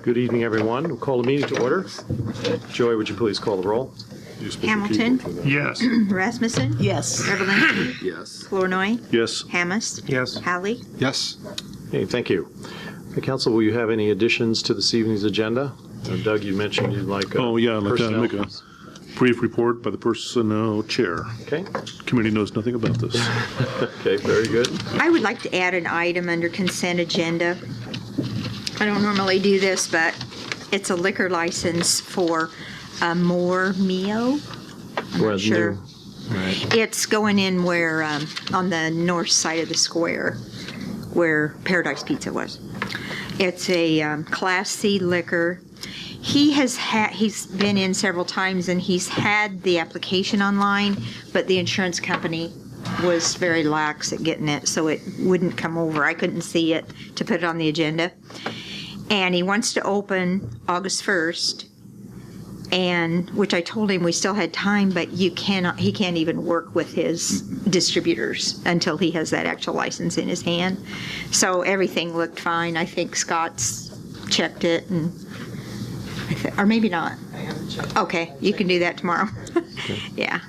Good evening, everyone. We'll call the meeting to order. Joy, would you please call the roll? Hamilton. Yes. Rasmussen. Yes. Revelinski. Yes. Flournoy. Yes. Hammes. Yes. Hallie. Yes. Okay, thank you. Okay, Council, will you have any additions to this evening's agenda? Doug, you mentioned you'd like Oh, yeah, I'd like to personnel. make a brief report by the personnel chair. Okay, Committee knows nothing about this. okay, very good. I would like to add an item under consent agenda. I don't normally do this, but it's a liquor license for More Mio. I'm Well, not sure. new. Right. It's going in where, on the north side of the square, where Paradise Pizza was. It's a Class C liquor. He's been in several times and he's had the application online, but the insurance company was very lax at getting it, so it wouldn't come over. I couldn't see it to put it on the agenda. And he wants to open August 1st. And which I told him we still had time, but he can't even work with his distributors until he has that actual license in his hand. So everything looked fine. I think Scott's checked it, and or maybe not. I haven't checked. Okay, you can do that tomorrow. Yeah,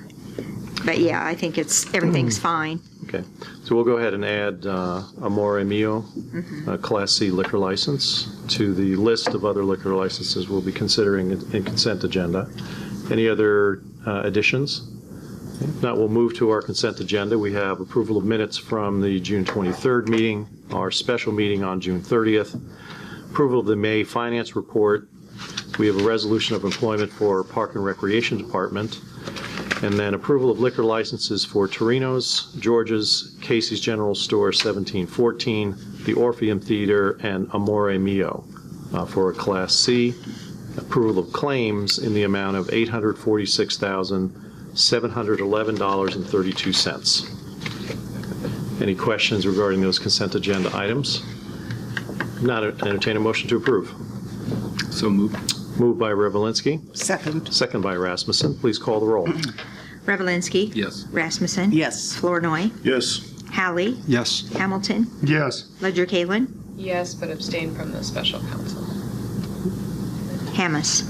but yeah, I think everything's fine. Okay, so we'll go ahead and add Amore Mio, Class C liquor license, to the list of other liquor licenses we'll be considering in consent agenda. Any other additions? If not, we'll move to our consent agenda. We have approval of minutes from the June 23rd meeting, our special meeting on June 30th, approval of the May finance report. We have a resolution of employment for Park and Recreation Department, and then approval of liquor licenses for Torino's, George's, Casey's General Store 1714, the Orpheum Theater, and Amore Mio for a Class C. Approval of claims in the amount of $846,711.32. Any questions regarding those consent agenda items? If not, entertain a motion to approve. So moved. Moved by Revelinski, Second. second by Rasmussen. Please call the roll. Revelinski. Yes. Rasmussen. Yes. Flournoy. Yes. Hallie. Yes. Hamilton. Yes. Ledger Kalin. Yes, but abstain from the special counsel. Hammes.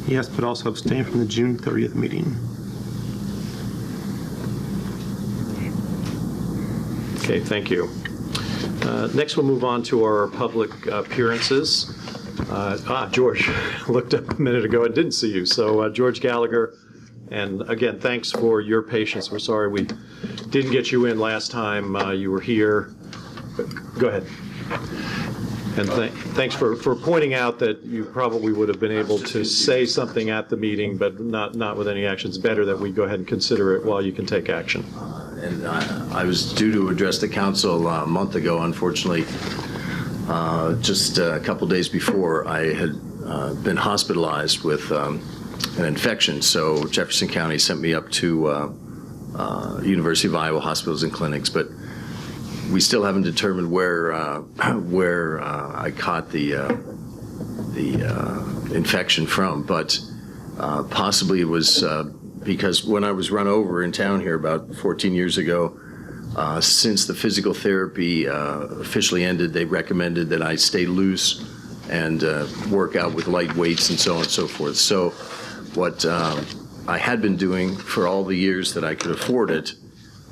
Yes, but also abstain from the June 30th meeting. Okay, thank you. Next, we'll move on to our public appearances. George looked up a minute ago and didn't see you. So George Gallagher, and again, thanks for your patience. We're sorry we didn't get you in last time you were here. Go ahead. And thanks for pointing out that you probably would have been able to say something at the meeting, but not with any action. It's better that we go ahead and consider it while you can take action. And I was due to address the council a month ago. Unfortunately, just a couple days before, I had been hospitalized with an infection. So Jefferson County sent me up to University of Iowa hospitals and clinics, but we still haven't determined where I caught the infection from. But possibly it was because when I was run over in town here about 14 years ago, since the physical therapy officially ended, they recommended that I stay loose and work out with light weights and so on and so forth. So what I had been doing for all the years that I could afford it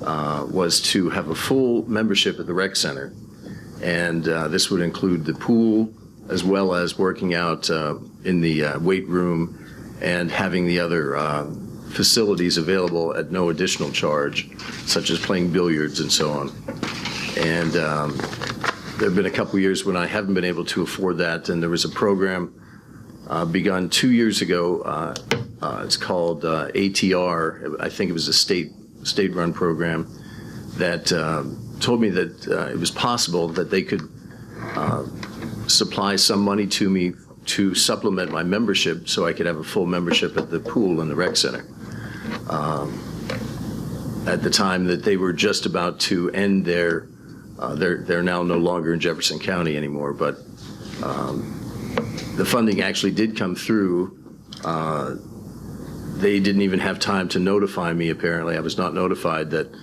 was to have a full membership at the rec center. And this would include the pool as well as working out in the weight room and having the other facilities available at no additional charge, such as playing billiards and so on. And there have been a couple years when I haven't been able to afford that, and there was a program begun 2 years ago. It's called ATR. I think it was a state-run program that told me that it was possible that they could supply some money to me to supplement my membership so I could have a full membership at the pool and the rec center. At the time that they were just about to end they're now no longer in Jefferson County anymore, but the funding actually did come through. They didn't even have time to notify me, apparently. I was not notified that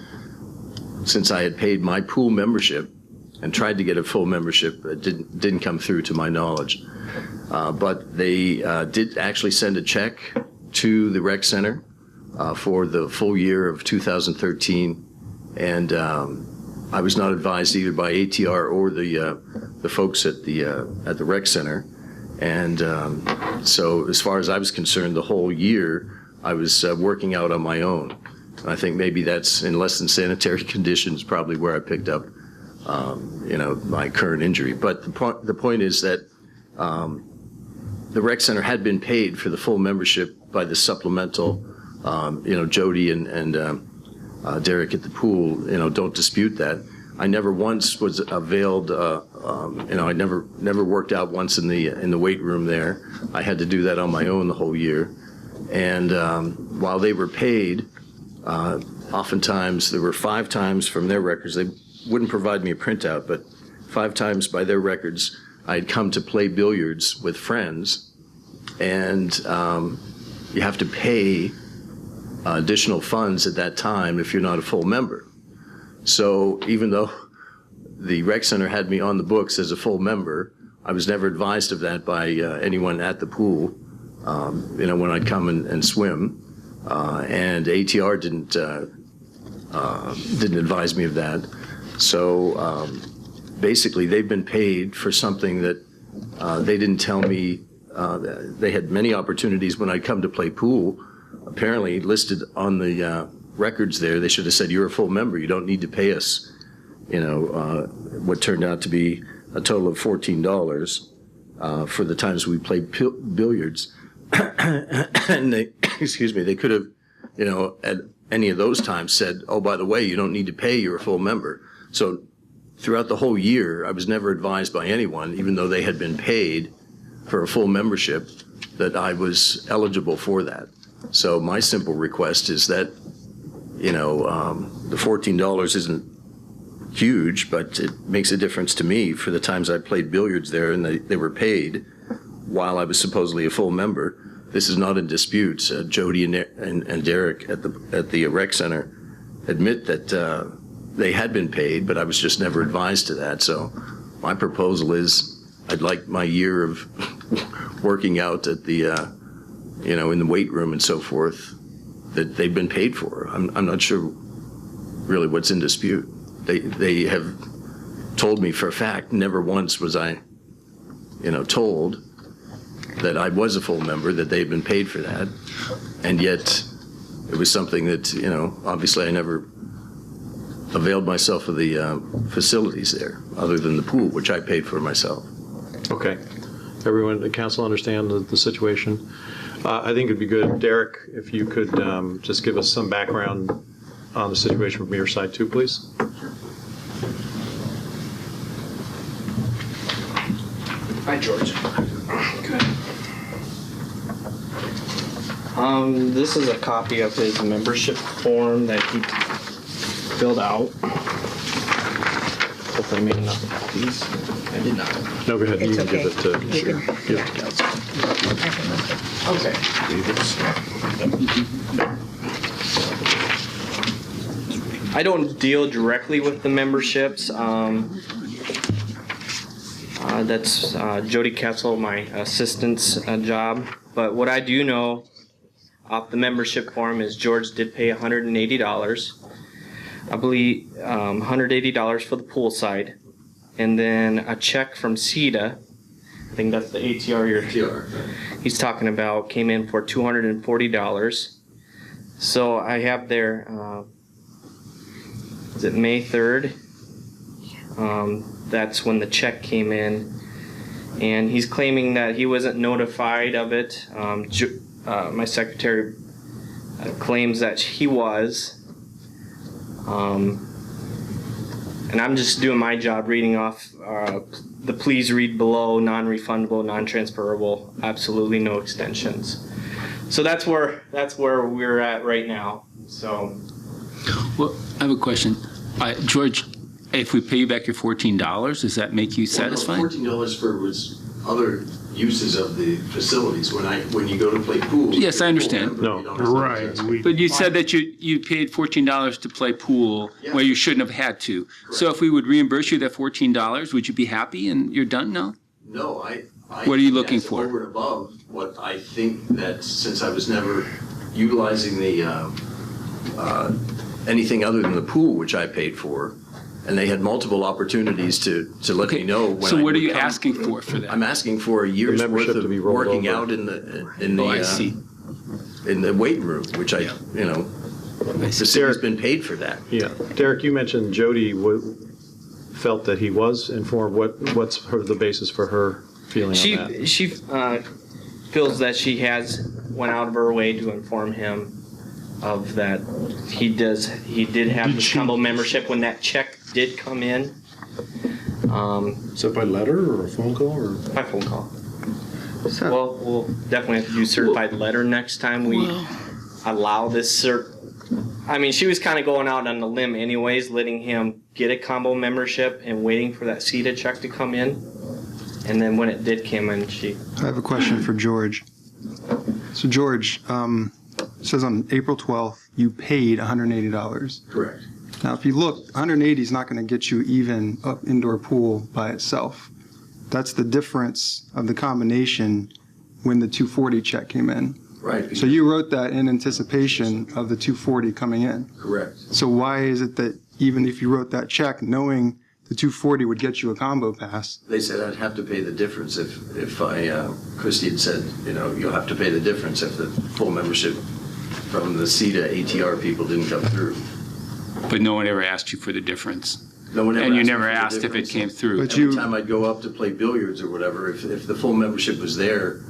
since I had paid my pool membership, and tried to get a full membership. It didn't come through to my knowledge. But they did actually send a check to the rec center for the full year of 2013, and I was not advised either by ATR or the folks at the rec center. And so as far as I was concerned, the whole year I was working out on my own. And I think maybe that's in less than sanitary conditions probably where I picked up my current injury. But the point is that the rec center had been paid for the full membership by the supplemental. Jody and Derek at the pool, don't dispute that. I never once was availed. I never worked out once in the weight room there. I had to do that on my own the whole year. And while they were paid, oftentimes there were 5 times from their records. They wouldn't provide me a printout, but 5 times by their records, I'd come to play billiards with friends, and you have to pay additional funds at that time if you're not a full member. So even though the rec center had me on the books as a full member, I was never advised of that by anyone at the pool, when I'd come and swim. And ATR didn't advise me of that. So basically, they've been paid for something that they didn't tell me. They had many opportunities when I'd come to play pool. Apparently, listed on the records there, they should have said, "You're a full member. You don't need to pay us." What turned out to be a total of $14 for the times we played billiards. And they could have, at any of those times said, "Oh, by the way, you don't need to pay, you're a full member." So throughout the whole year, I was never advised by anyone, even though they had been paid for a full membership, that I was eligible for that. So my simple request is that, the $14 isn't huge, but it makes a difference to me for the times I played billiards there, and they were paid while I was supposedly a full member. This is not in dispute. Jody and Derek at the rec center admit that they had been paid, but I was just never advised to that. So my proposal is I'd like my year of working out at the, in the weight room and so forth, that they've been paid for. I'm not sure really what's in dispute. They have told me for a fact, never once was I, told that I was a full member, that they had been paid for that. And yet it was something that, obviously I never availed myself of the facilities there, other than the pool, which I paid for myself. Okay. Everyone, the council understand the situation? I think it'd be good, Derek, if you could just give us some background on the situation from your side too, please. Hi, George. Good. This is a copy of his membership form that he filled out. Hopefully, maybe not these. I did not. No, go ahead. It's You can okay. give it to give it to council. Okay. I don't deal directly with the memberships. That's Jody Kessel, my assistant's job. But what I do know off the membership form is George did pay $180. I believe $180 for the pool side. And then a check from CETA, I think that's the ATR he's talking about, came in for $240. So I have there, is it May 3rd? That's when the check came in. And he's claiming that he wasn't notified of it. My secretary claims that he was. And I'm just doing my job reading off the please read below, non-refundable, non-transferable, absolutely no extensions. So that's where we're at right now. So, Well, I have a question. George, if we pay you back your $14, does that make you satisfied? $14 for was other uses of the facilities. When you go to play pool. Yes, I understand. No. Right. But you said that you paid $14 to play pool Yeah. where you shouldn't have had to. So if we would reimburse you that $14, would you be happy and you're done now? No, I. What are you looking that's for? Over and above what I think that since I was never utilizing the, anything other than the pool, which I paid for, and they had multiple opportunities to let me know when So I what are would you come. asking for that? I'm asking for a year's worth membership of to be rolled working over. out in the Oh, I see. in the weight room, which I the city's been paid for that. Yeah. Derek, you mentioned Jody felt that he was informed. What's the basis for her feeling on that? She feels that she has went out of her way to inform him of that. He did have the combo membership when that check did come in. Is that by letter or a phone call or? By phone call. Well, we'll definitely have to do certified letter next time we allow this I mean, she was kind of going out on the limb anyways, letting him get a combo membership and waiting for that CETA check to come in. And then when it did come in, I have a question for George. So George, it says on April 12th, you paid $180. Correct. Now, if you look, 180 is not going to get you even up indoor pool by itself. That's the difference of the combination when the 240 check came in. Right. So you wrote that in anticipation of the 240 coming in. Correct. So why is it that even if you wrote that check knowing the 240 would get you a combo pass? They said I'd have to pay the difference if Christie had said, you'll have to pay the difference if the full membership from the CETA ATR people didn't come through. But no one ever asked you for the difference. No one ever And you asked me never for the asked if it difference. came through. But Every time I'd go up to play billiards or whatever, if the full membership was there,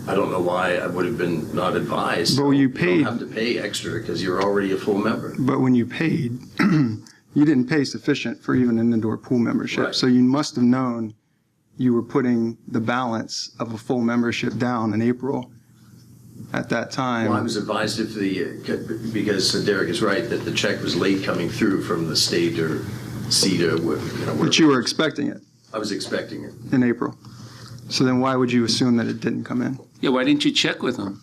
I don't know why I would have been not advised. But when you You paid- don't have to pay extra because you're already a full member. But when you paid, you didn't pay sufficient for even an indoor pool membership. Right. So you must have known you were putting the balance of a full membership down in April at that time. Well, I was advised because Derek is right, that the check was late coming through from the state or CETA. But you were expecting it I was expecting it. in April. So then why would you assume that it didn't come in? Yeah, why didn't you check with them?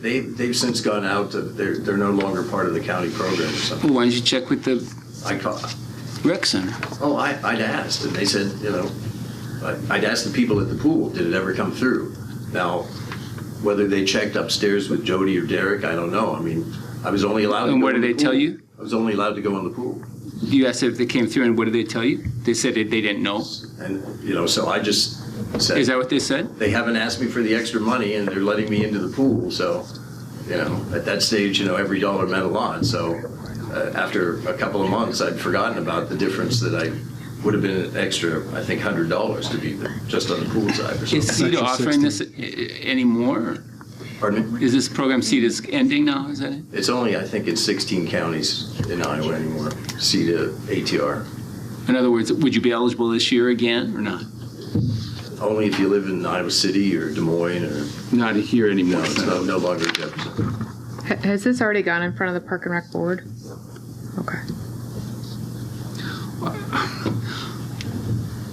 They've since gone out. They're no longer part of the county program or something. Well, why didn't you check with the I call. rec center? Oh, I'd asked, and they said, I'd asked the people at the pool, did it ever come through? Now, whether they checked upstairs with Jody or Derek, I don't know. I mean, I was only allowed to And go what in did the they tell pool. you? I was only allowed to go in the pool. You asked if they came through, and what did they tell you? They said they didn't know. And, so I just said, Is that what they said? they haven't asked me for the extra money, and they're letting me into the pool. So, at that stage, every dollar meant a lot. So after a couple of months, I'd forgotten about the difference that I would have been an extra, I think, $100 to be just on the pool side or Is something. CETA offering this anymore? Pardon me? Is this program CETA's ending now? Is that it? It's only, I think, in 16 counties in Iowa anymore, CETA, ATR. In other words, would you be eligible this year again or not? Only if you live in Iowa City or Des Moines or, Not here anymore. no, it's no longer Jefferson. Has this already gone in front of the Park and Rec Board? Okay.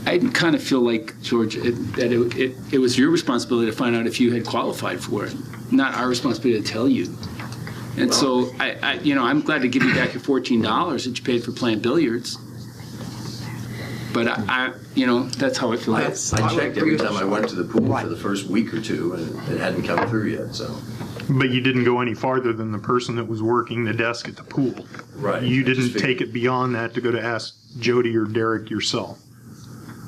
I kind of feel like, George, that it was your responsibility to find out if you had qualified for it, not our responsibility to tell you. And so, I'm glad to give you back your $14 that you paid for playing billiards. But that's how I feel. I checked every time I went to the pool for the first week or two, and it hadn't come through yet, so. But you didn't go any farther than the person that was working the desk at the pool. Right. You I just didn't figured- take it beyond that to go to ask Jody or Derek yourself.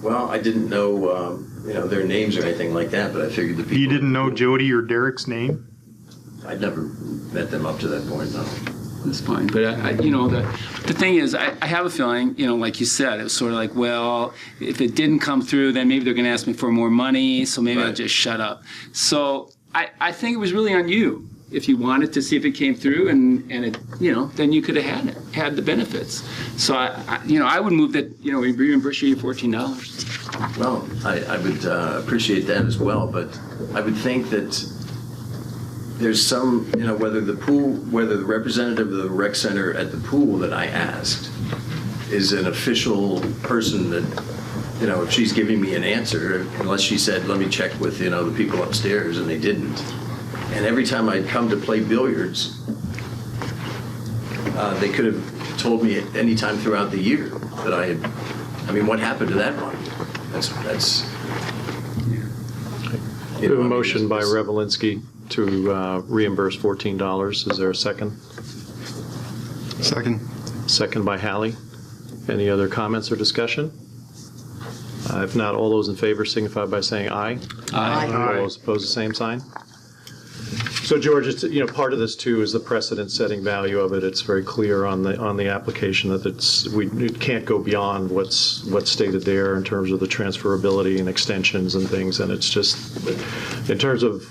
Well, I didn't know, their names or anything like that, but I figured the people. You didn't know Jody or Derek's name? I'd never met them up to that point, no. That's fine. But, the thing is, I have a feeling, like you said, it was sort of like, well, if it didn't come through, then maybe they're going to ask me for more money, so maybe I'll Right. just shut up. So I think it was really on you. If you wanted to see if it came through and it, then you could have had the benefits. So, I would move that, we reimburse you $14. Well, I would appreciate that as well, but I would think that there's some, whether the representative of the rec center at the pool that I asked is an official person that if she's giving me an answer, unless she said, let me check with, the people upstairs, and they didn't. And every time I'd come to play billiards, they could have told me at any time throughout the year that what happened to that money? That's. We have a motion by Revelinsky to reimburse $14. Is there a second? Second. Second by Hallie. Any other comments or discussion? If not, all those in favor signify by saying aye. Aye. All those opposed, the same sign. So George, it's, part of this too is the precedent-setting value of it. It's very clear on the application that it can't go beyond what's stated there in terms of the transferability and extensions and things. And it's just, in terms of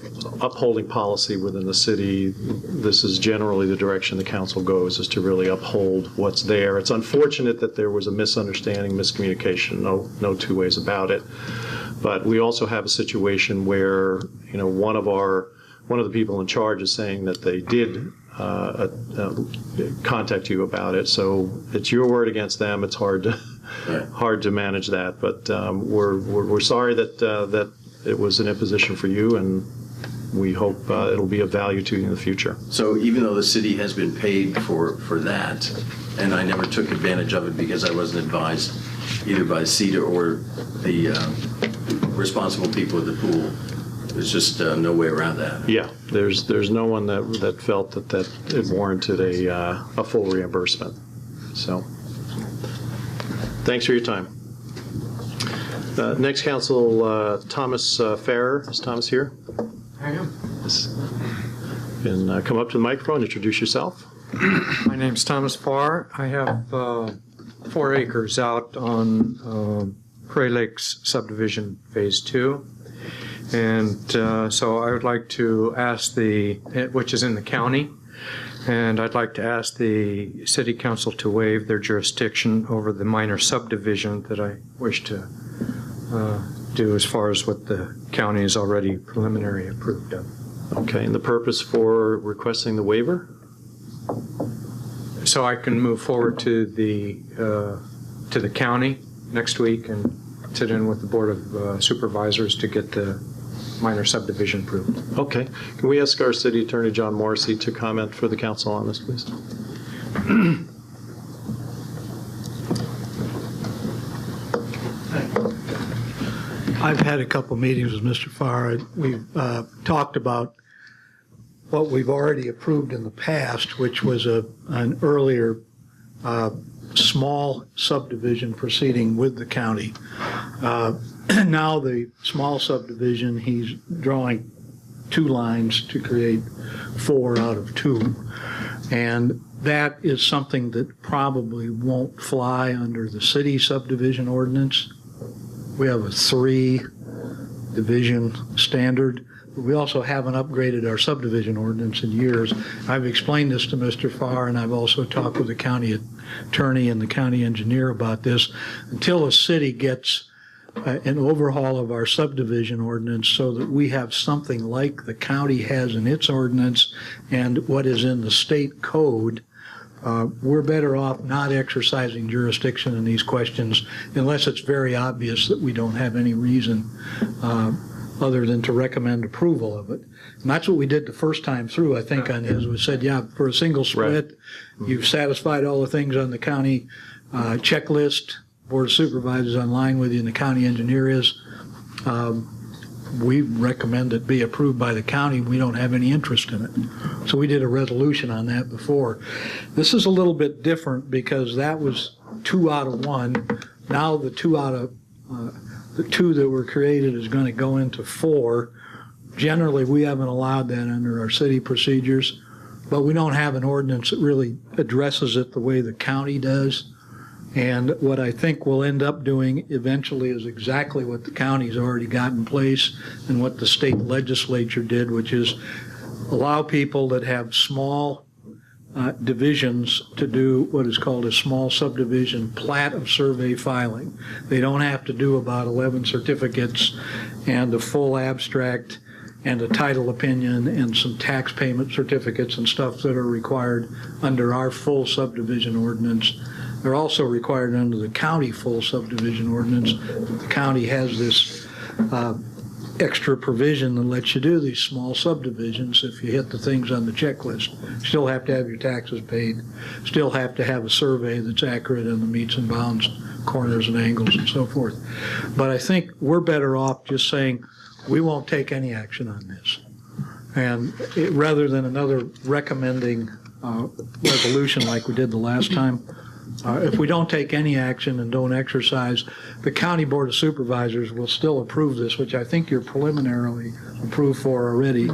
upholding policy within the city, this is generally the direction the council goes, is to really uphold what's there. It's unfortunate that there was a misunderstanding, miscommunication, no two ways about it. But we also have a situation where, one of the people in charge is saying that they did contact you about it. So it's your word against them. It's hard to manage that. But we're sorry that it was an imposition for you, and we hope it'll be of value to you in the future. So even though the city has been paid for that, and I never took advantage of it because I wasn't advised either by CETA or the responsible people at the pool, there's just no way around that. Yeah, there's no one that felt that it warranted a full reimbursement. So, thanks for your time. Next council, Thomas Farrer. Is Thomas here? I am. Can come up to the microphone, introduce yourself. My name's Thomas Farr. I have 4 acres out on Prairie Lakes subdivision phase 2. And so I would like to ask which is in the county, and I'd like to ask the city council to waive their jurisdiction over the minor subdivision that I wish to do as far as what the county is already preliminary approved of. Okay, and the purpose for requesting the waiver? So I can move forward to the county next week and sit in with the Board of Supervisors to get the minor subdivision approved. Okay. Can we ask our city attorney, John Morrissey, to comment for the council on this, please? I've had a couple meetings with Mr. Farr. We've talked about what we've already approved in the past, which was an earlier small subdivision proceeding with the county. Now the small subdivision, he's drawing 2 lines to create 4 out of 2. And that is something that probably won't fly under the city subdivision ordinance. We have a 3 division standard. But we also haven't upgraded our subdivision ordinance in years. I've explained this to Mr. Farr, and I've also talked with the county attorney and the county engineer about this. Until a city gets an overhaul of our subdivision ordinance so that we have something like the county has in its ordinance and what is in the state code, we're better off not exercising jurisdiction in these questions unless it's very obvious that we don't have any reason other than to recommend approval of it. And that's what we did the first time through, I think, on his. We said, yeah, for a single split, you've satisfied all the things on the county checklist. Board of Supervisors on line with you, and the county engineer is. We recommend it be approved by the county. We don't have any interest in it. So we did a resolution on that before. This is a little bit different because that was 2 out of 1. Now the 2 that were created is going to go into 4. Generally, we haven't allowed that under our city procedures, but we don't have an ordinance that really addresses it the way the county does. And what I think we'll end up doing eventually is exactly what the county's already got in place and what the state legislature did, which is allow people that have small divisions to do what is called a small subdivision plat of survey filing. They don't have to do about 11 certificates and a full abstract and a title opinion and some tax payment certificates and stuff that are required under our full subdivision ordinance They're also required under the county full subdivision ordinance. The county has this extra provision that lets you do these small subdivisions if you hit the things on the checklist. Still have to have your taxes paid, still have to have a survey that's accurate in the meets and bounds, corners and angles and so forth. But I think we're better off just saying, we won't take any action on this. And rather than another recommending resolution like we did the last time, if we don't take any action and don't exercise, the County Board of Supervisors will still approve this, which I think you're preliminarily approved for already.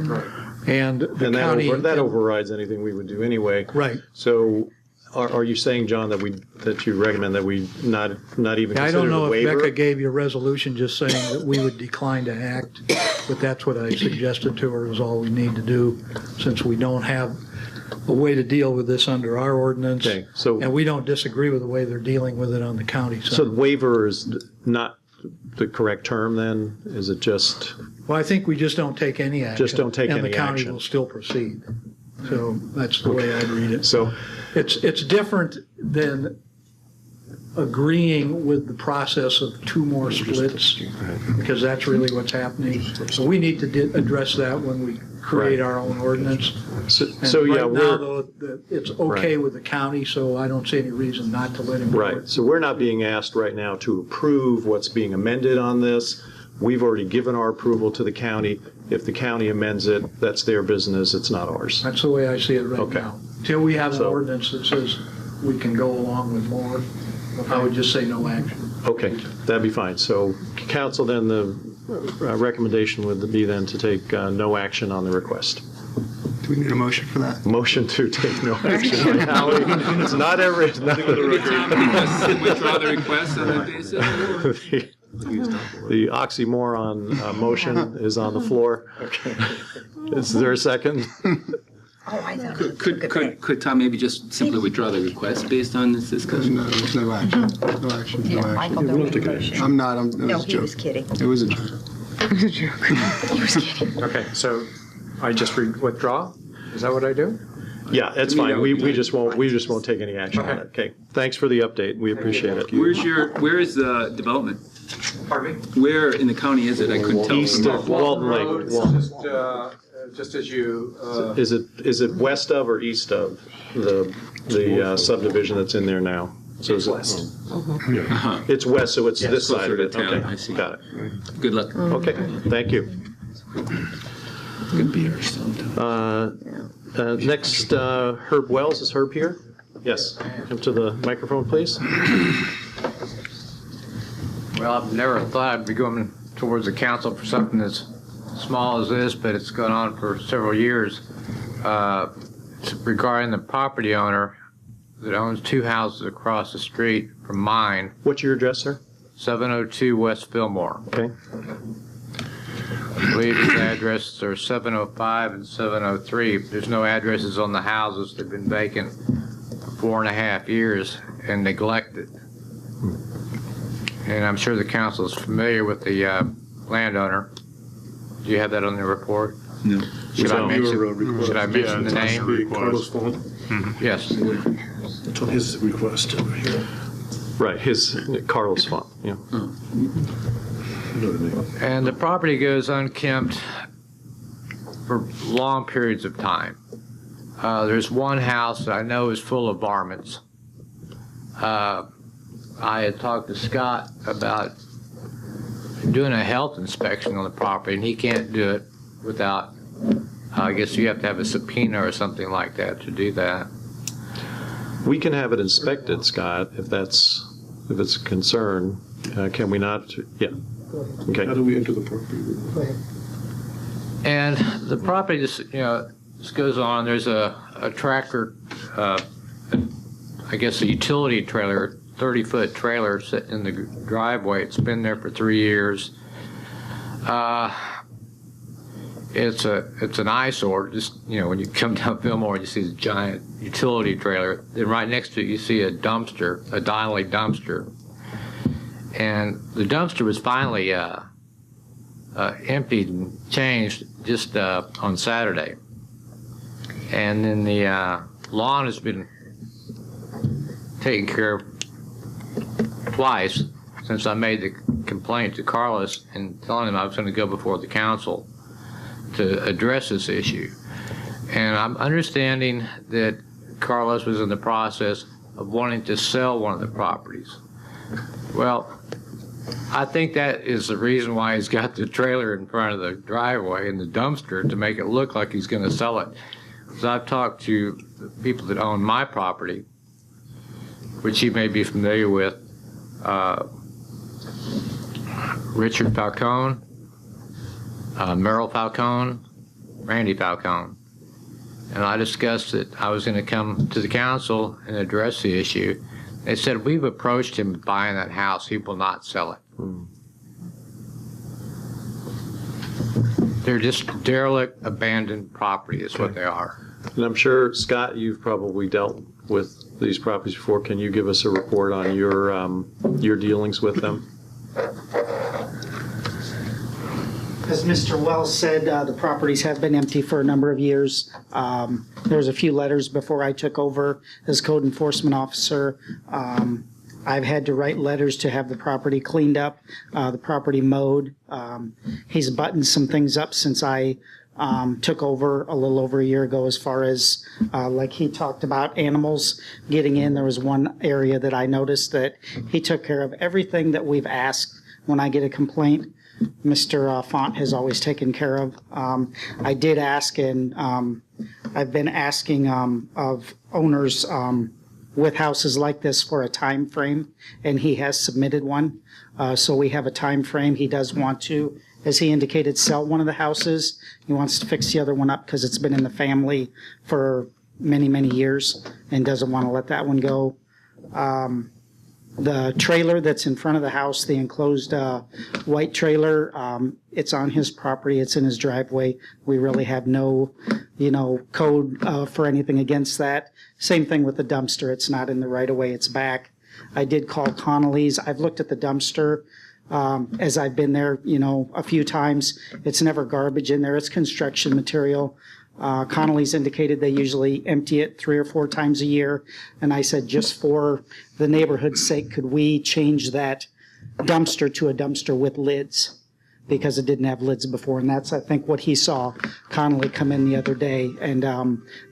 And the county. That overrides anything we would do anyway. Right. So are you saying, John, that you recommend that we not even I consider don't the know if waiver? Becca gave you a resolution just saying that we would decline to act, but that's what I suggested to her is all we need to do, since we don't have a way to deal with this under our ordinance. Okay, so- And we don't disagree with the way they're dealing with it on the county side. So the waiver is not the correct term then? Is it just, Well, I think we just don't take any action. Just don't take And any the county action. will still proceed. So that's the way I'd read it. so, It's different than agreeing with the process of two more splits, because that's really what's happening. So we need to address that when we create our own ordinance. so And yeah, right now, we're, though, it's okay with the county, so I don't see any reason not to let him do right. it. So we're not being asked right now to approve what's being amended on this. We've already given our approval to the county. If the county amends it, that's their business, it's not ours. That's the way I see it right Okay. now. Till we have an So- ordinance that says we can go along with more, I would just say no action. Okay, that'd be fine. So council, then the recommendation would be then to take no action on the request. Do we need a motion for that? Motion to take no action on Howie. It's not every, it's not Withdraw the request on that basis? the oxymoron motion is on the floor. Okay. Is there a second? Oh, I thought. Could Tom maybe just simply withdraw the request based on this discussion? No action, no action, no action. Yeah, Michael, don't make a motion. I'm not, it No, was a he joke. was kidding. It was a joke. He was kidding. Okay, so I just withdraw? Is that what I do? Yeah, that's fine. We just won't take any action on it. Okay. Thanks for the update. We appreciate it. Where is the development? Pardon me? Where in the county is it? I couldn't tell. East of Walton Lake. Road, Walton. just as you, Is it west of or east of the subdivision that's in there now? So is it- Uh-huh. It's west, so it's this closer side of to it. town. Okay, I see. got it. Good luck. Okay, thank you. Good beer sometime. Next, Herb Wells. Is Herb here? Yes. Come to the microphone, please. Well, I've never thought I'd be going towards the council for something as small as this, but it's gone on for several years. It's regarding the property owner that owns two houses across the street from mine, What's your address, sir? 702 West Fillmore. Okay. I believe his addresses are 705 and 703. There's no addresses on the houses. They've been vacant for 4.5 years and neglected. And I'm sure the council is familiar with the landowner. Do you have that on the report? No. Should I mention the name? Carlos Font. Yes. It's on his request over here. Right, his Carlos Font. Yeah. You know the name. And the property goes unkempt for long periods of time. There's one house that I know is full of varmints. I had talked to Scott about doing a health inspection on the property, and he can't do it without, I guess you have to have a subpoena or something like that to do that. We can have it inspected, Scott, if it's a concern. Can we not? Yeah. Okay. How do we enter the property? And the property just, just goes on. There's a tractor, I guess a utility trailer, 30-foot trailer sitting in the driveway. It's been there for 3 years. It's an eyesore. Just, when you come down Fillmore, you see the giant utility trailer. Then right next to it, you see a dumpster, a Donnelly dumpster. And the dumpster was finally emptied and changed just on Saturday. And then the lawn has been taken care of twice since I made the complaint to Carlos and telling him I was going to go before the council to address this issue. And I'm understanding that Carlos was in the process of wanting to sell one of the properties. Well, I think that is the reason why he's got the trailer in front of the driveway and the dumpster, to make it look like he's going to sell it. Because I've talked to the people that own my property, which you may be familiar with, Richard Falcone, Merrill Falcone, Randy Falcone. And I discussed that I was going to come to the council and address the issue. They said, we've approached him buying that house. He will not sell it. They're just derelict, abandoned property is what they are. And I'm sure, Scott, you've probably dealt with these properties before. Can you give us a report on your dealings with them? As Mr. Wells said, the properties have been empty for a number of years. There was a few letters before I took over as code enforcement officer. I've had to write letters to have the property cleaned up, the property mowed. He's buttoned some things up since I took over a little over a year ago, as far as like he talked about animals getting in. There was one area that I noticed that he took care of everything that we've asked when I get a complaint. Mr. Font has always taken care of. I did ask, and I've been asking of owners with houses like this for a time frame, and he has submitted one. So we have a time frame. He does want to, as he indicated, sell one of the houses. He wants to fix the other one up because it's been in the family for many, many years and doesn't want to let that one go. The trailer that's in front of the house, the enclosed white trailer, it's on his property. It's in his driveway. We really have no, code for anything against that. Same thing with the dumpster. It's not in the right of way. It's back. I did call Connolly's. I've looked at the dumpster as I've been there, a few times. It's never garbage in there. It's construction material. Connolly's indicated they usually empty it 3 or 4 times a year. And I said, just for the neighborhood's sake, could we change that dumpster to a dumpster with lids? Because it didn't have lids before. And that's, I think, what he saw Connolly come in the other day. And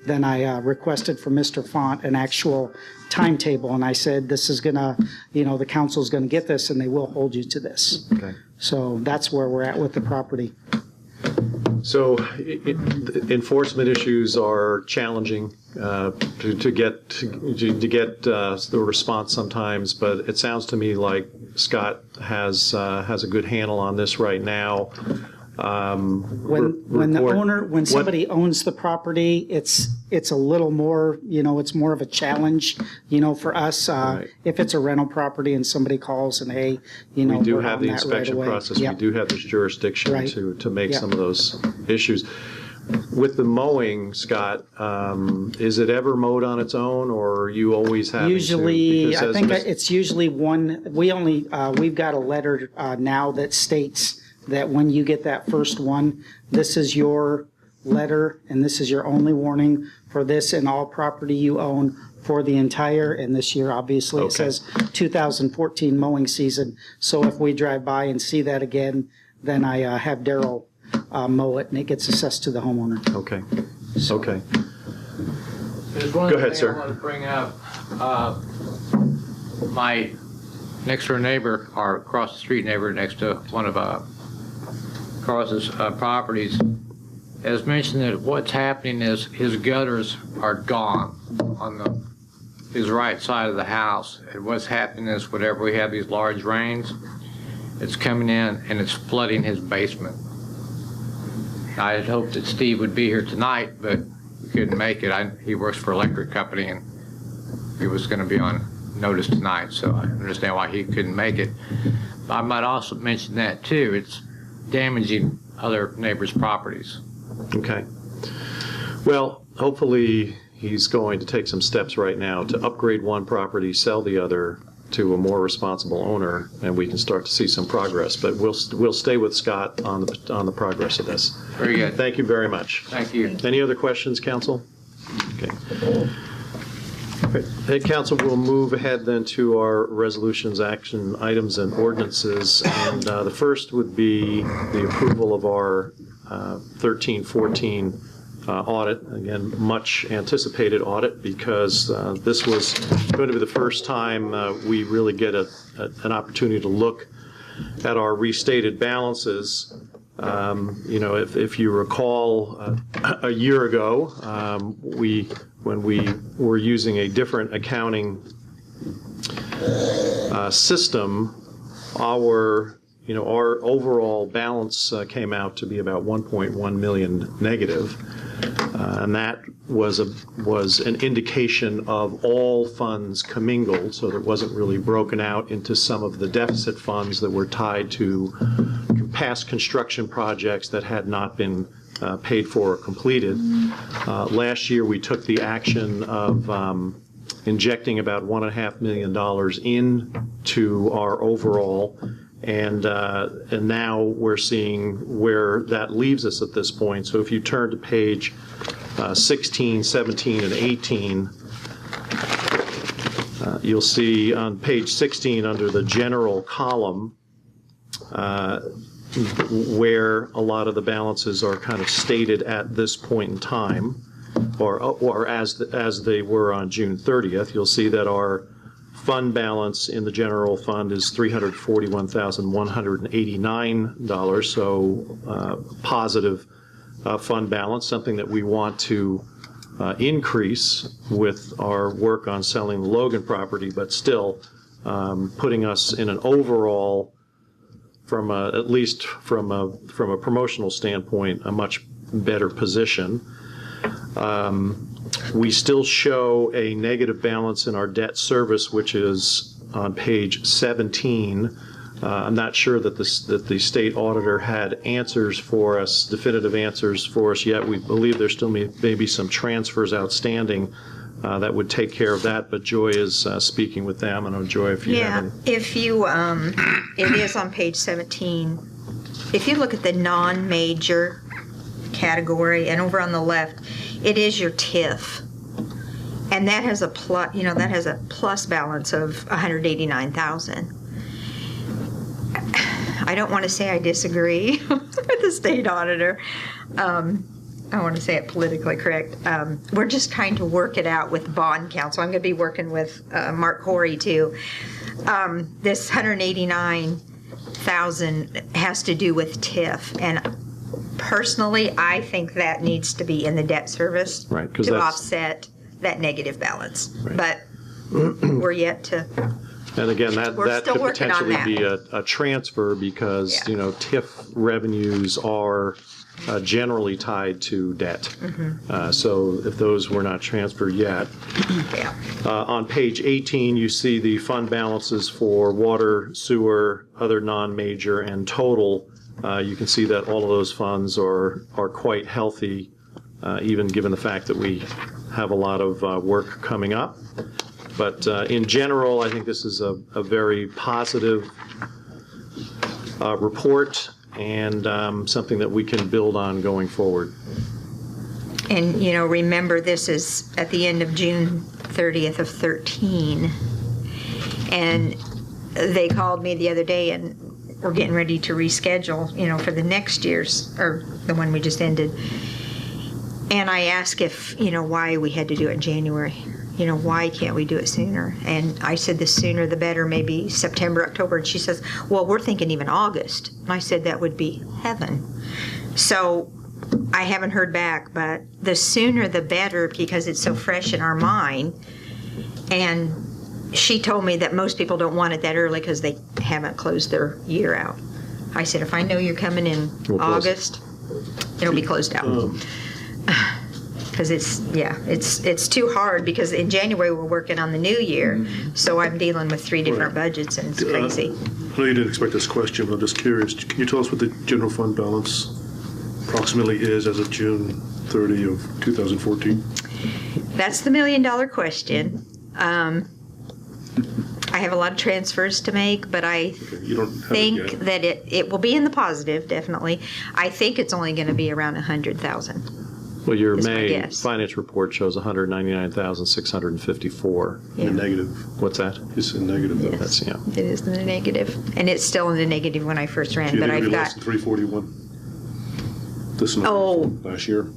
then I requested from Mr. Font an actual timetable. And I said, this is going to, the council's going to get this and they will hold you to this. Okay. So that's where we're at with the property. So enforcement issues are challenging to get the response sometimes, but it sounds to me like Scott has a good handle on this right now. When somebody owns the property, it's a little more, it's more of a challenge, for us. Right. If it's a rental property and somebody calls and, hey, we do we're have on the that inspection right away. process. Yep. We do have this jurisdiction Right. to make Yep. some of those issues. With the mowing, Scott, is it ever mowed on its own, or are you always having Usually, to? Because I think as it's usually one, we've got a letter now that states that when you get that first one, this is your letter and this is your only warning for this and all property you own for the entire, and this year obviously it Okay. says 2014 mowing season. So if we drive by and see that again, then I have Daryl mow it and it gets assessed to the homeowner. Okay. Okay. There's one Go ahead, thing sir. I want to bring up. My next door neighbor, or across the street neighbor next to one of Carlos's properties, has mentioned that what's happening is his gutters are gone on his right side of the house. And what's happening is whenever we have these large rains, it's coming in and it's flooding his basement. I had hoped that Steve would be here tonight, but he couldn't make it. He works for an electric company and he was going to be on notice tonight, so I understand why he couldn't make it. I might also mention that too. It's damaging other neighbors' properties. Okay. Well, hopefully he's going to take some steps right now to upgrade one property, sell the other to a more responsible owner, and we can start to see some progress. But we'll stay with Scott on the progress of this. Very good. Thank you very much. Thank you. Any other questions, council? Okay. Hey, Council, we'll move ahead then to our resolutions, action items, and ordinances. And the first would be the approval of our 13-14 audit. Again, much anticipated audit because this was going to be the first time we really get an opportunity to look at our restated balances. If you recall, a year ago, when we were using a different accounting system, our overall balance came out to be about 1.1 million negative, and that was an indication of all funds commingled, so that it wasn't really broken out into some of the deficit funds that were tied to past construction projects that had not been paid for or completed. Last year, we took the action of injecting about $1.5 million into our overall, and now we're seeing where that leaves us at this point. So if you turn to page 16, 17, and 18, you'll see on page 16 under the general column where a lot of the balances are kind of stated at this point in time, or as they were on June 30th. You'll see that our fund balance in the general fund is $341,189, so positive fund balance, something that we want to increase with our work on selling the Logan property, but still putting us in an overall, at least from a promotional standpoint, a much better position. We still show a negative balance in our debt service, which is on page 17. I'm not sure that the state auditor had answers for us, definitive answers for us yet. We believe there still may be some transfers outstanding that would take care of that, but Joy is speaking with them. I know, Joy, if you have any. If you, it is on page 17. If you look at the non-major category, and over on the left, it is your TIF. And that has a plus balance of 189,000. I don't want to say I disagree with the state auditor. I want to say it politically correct. We're just trying to work it out with bond counsel. I'm going to be working with Mark Corey too. This 189,000 has to do with TIF, and personally, I think that needs to be in the debt service to offset that negative balance. Right. But we're yet to. And again, that could potentially be a transfer because TIF revenues are generally tied to debt. So if those were not transferred yet. On page 18, you see the fund balances for water, sewer, other non-major, and total. You can see that all of those funds are quite healthy, even given the fact that we have a lot of work coming up. But in general, I think this is a very positive report and something that we can build on going forward. And, remember, this is at the end of June 30th of 13. And they called me the other day and we're getting ready to reschedule, for the next year's, or the one we just ended. And I asked if, why we had to do it in January. Why can't we do it sooner? And I said the sooner the better, maybe September, October. And she says, well, we're thinking even August. And I said that would be heaven. So I haven't heard back, but the sooner the better because it's so fresh in our mind. And she told me that most people don't want it that early because they haven't closed their year out. I said, if I know you're coming in August, it'll be closed out. Because it's too hard because in January we're working on the new year, so I'm dealing with 3 different budgets and it's crazy. I know you didn't expect this question, but I'm just curious. Can you tell us what the general fund balance approximately is as of June 30 of 2014? That's the $1 million question. I have a lot of transfers to make, but I think that it will be in the positive, definitely. I think it's only going to be around 100,000. Well, your is my May guess. finance report shows 199,654. Yeah. In negative. What's that? It's in negative, though. That's, yeah. It is in the negative, and it's still in the negative when I first ran, Do you but think I've it'll be got, less than 341? This number Oh. from last year?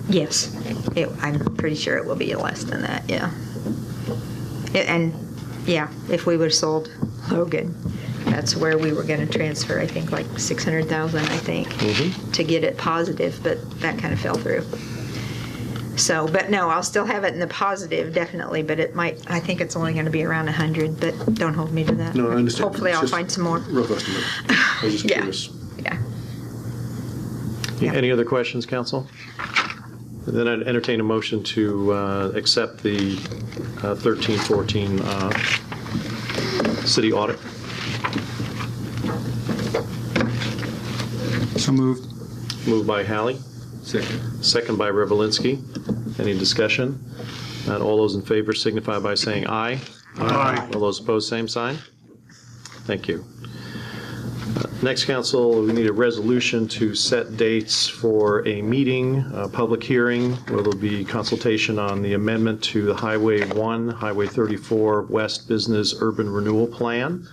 yes, I'm pretty sure it will be less than that, yeah. And, yeah, if we would've sold Logan, that's where we were gonna transfer, I think, like 600,000, I think, to get it positive, but that kind of fell through. So, but no, I'll still have it in the positive, definitely, but it might, I think it's only gonna be around 100, but don't hold me to that. No, I understand. Hopefully It's I'll just find some more. Rough estimate. I was just Yeah. curious. Yeah. Yeah. Any other questions, council? Then I'd entertain a motion to accept the 13-14 city audit. So moved. Moved by Hallie. Second by Revelinsky. Any discussion? Not all those in favor signify by saying aye. Aye. All those opposed, same sign. Thank you. Next, council, we need a resolution to set dates for a meeting, a public hearing, where there'll be consultation on the amendment to the Highway 1, Highway 34 West Business Urban Renewal Plan.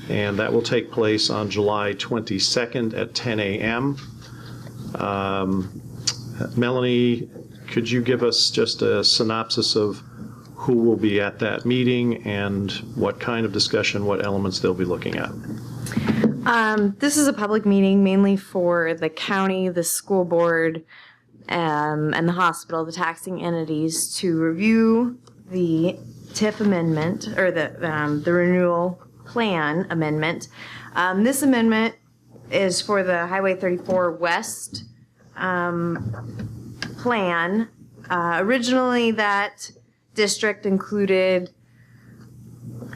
And that will take place on July 22nd at 10 a.m. Melanie, could you give us just a synopsis of who will be at that meeting and what kind of discussion, what elements they'll be looking at? This is a public meeting mainly for the county, the school board, and the hospital, the taxing entities, to review the TIF amendment, or the renewal plan amendment. This amendment is for the Highway 34 West plan. Originally, that district included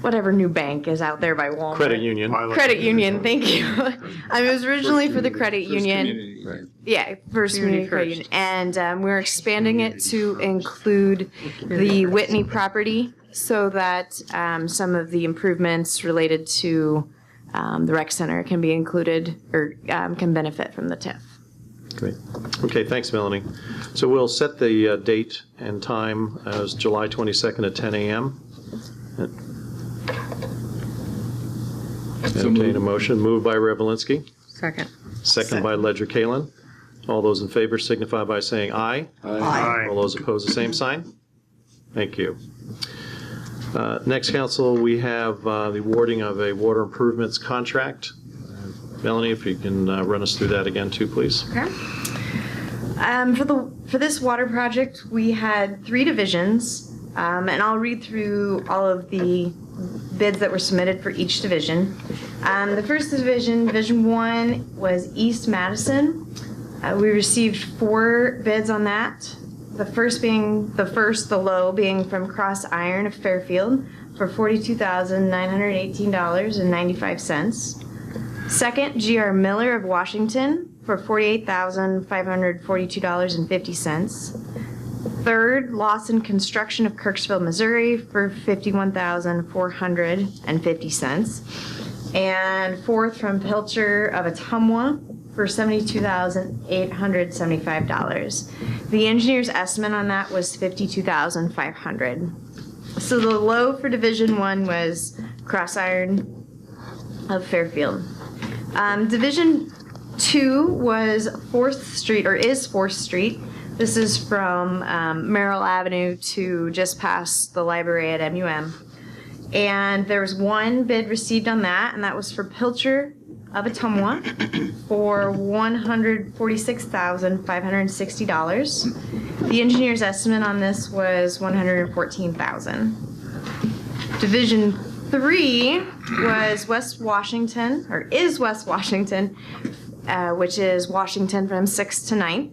whatever new bank is out there by Walmart. Credit Union. Credit Union, thank you. It was originally for the credit union. Yeah, First Community Credit Union. And we're expanding it to include the Whitney property so that some of the improvements related to the rec center can be included or can benefit from the TIF. Great. Okay, thanks, Melanie. So we'll set the date and time as July 22nd at 10 a.m. Entertain a motion. Moved by Revelinsky. Second. Second by Ledger Kalin. All those in favor signify by saying aye. Aye. All those opposed, the same sign. Thank you. Next, council, we have the awarding of a water improvements contract. Melanie, if you can run us through that again too, please. Okay. For this water project, we had 3 divisions, and I'll read through all of the bids that were submitted for each division. The first division, Division 1, was East Madison. We received 4 bids on that. The low being from Cross Iron of Fairfield for $42,918.95. Second, G.R. Miller of Washington for $48,542.50. Third, Lawson Construction of Kirksville, Missouri for $51,450. And fourth, from Pilcher of Ottumwa for $72,875. The engineer's estimate on that was $52,500. So the low for Division 1 was Cross Iron of Fairfield. Division 2 was 4th Street, or is 4th Street. This is from Merrill Avenue to just past the library at MUM. And there was 1 bid received on that, and that was for Pilcher of Ottumwa for $146,560. The engineer's estimate on this was $114,000. Division 3 was West Washington, or is West Washington, which is Washington from 6th to 9th.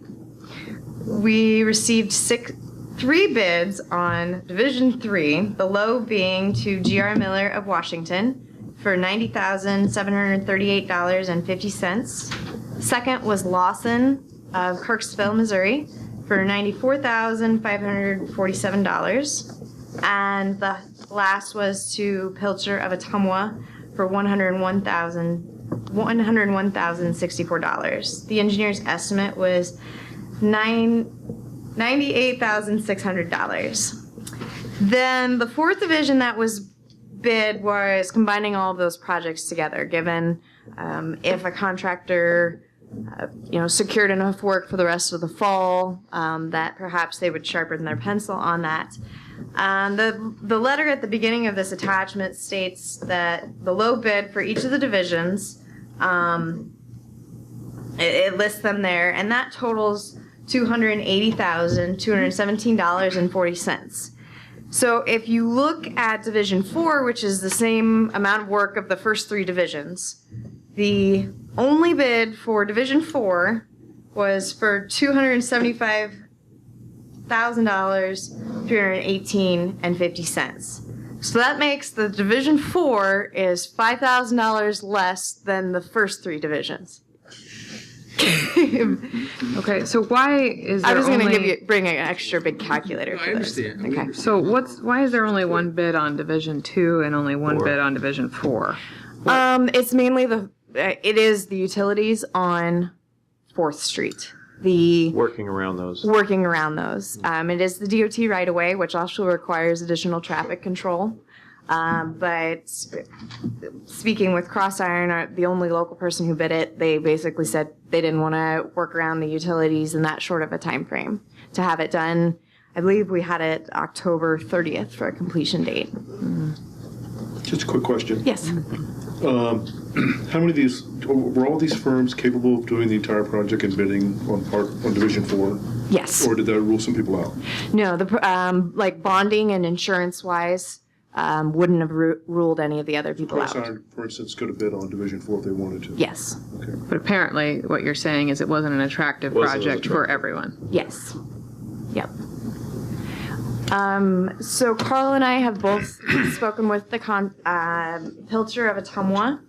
We received 3 bids on Division 3, the low being to G.R. Miller of Washington for $90,738.50. Second was Lawson of Kirksville, Missouri for $94,547. And the last was to Pilcher of Ottumwa for $101,064. The engineer's estimate was $98,600. Then the fourth division that was bid was combining all of those projects together, given if a contractor secured enough work for the rest of the fall, that perhaps they would sharpen their pencil on that. The letter at the beginning of this attachment states that the low bid for each of the divisions, it lists them there, and that totals $280,217.40. So if you look at Division 4, which is the same amount of work of the first three divisions, the only bid for Division 4 was for $275,318.50. So that makes the Division 4 is $5,000 less than the first three divisions. Okay, so why is there I was going only... to bring an extra big calculator for this. Okay, so why is there only one bid on Division 2 and only one bid on Division 4? It's mainly it is the utilities on 4th Street. Working around those. It is the DOT right of way, which also requires additional traffic control. But speaking with Crossiron, the only local person who bid it, they basically said they didn't want to work around the utilities in that short of a time frame to have it done. I believe we had it October 30th for a completion date. Just a quick question. Yes. How many of these, were all these firms capable of doing the entire project and bidding on Division 4? Yes. Or did that rule some people out? No, like bonding and insurance wise, wouldn't have ruled any of the other people out. Crossiron, for instance, could have bid on Division 4 if they wanted to. Yes. Okay. But apparently what you're saying is it wasn't an attractive project for everyone. Yes. Yep. So Carl and I have both spoken with the Pilcher of Ottumwa,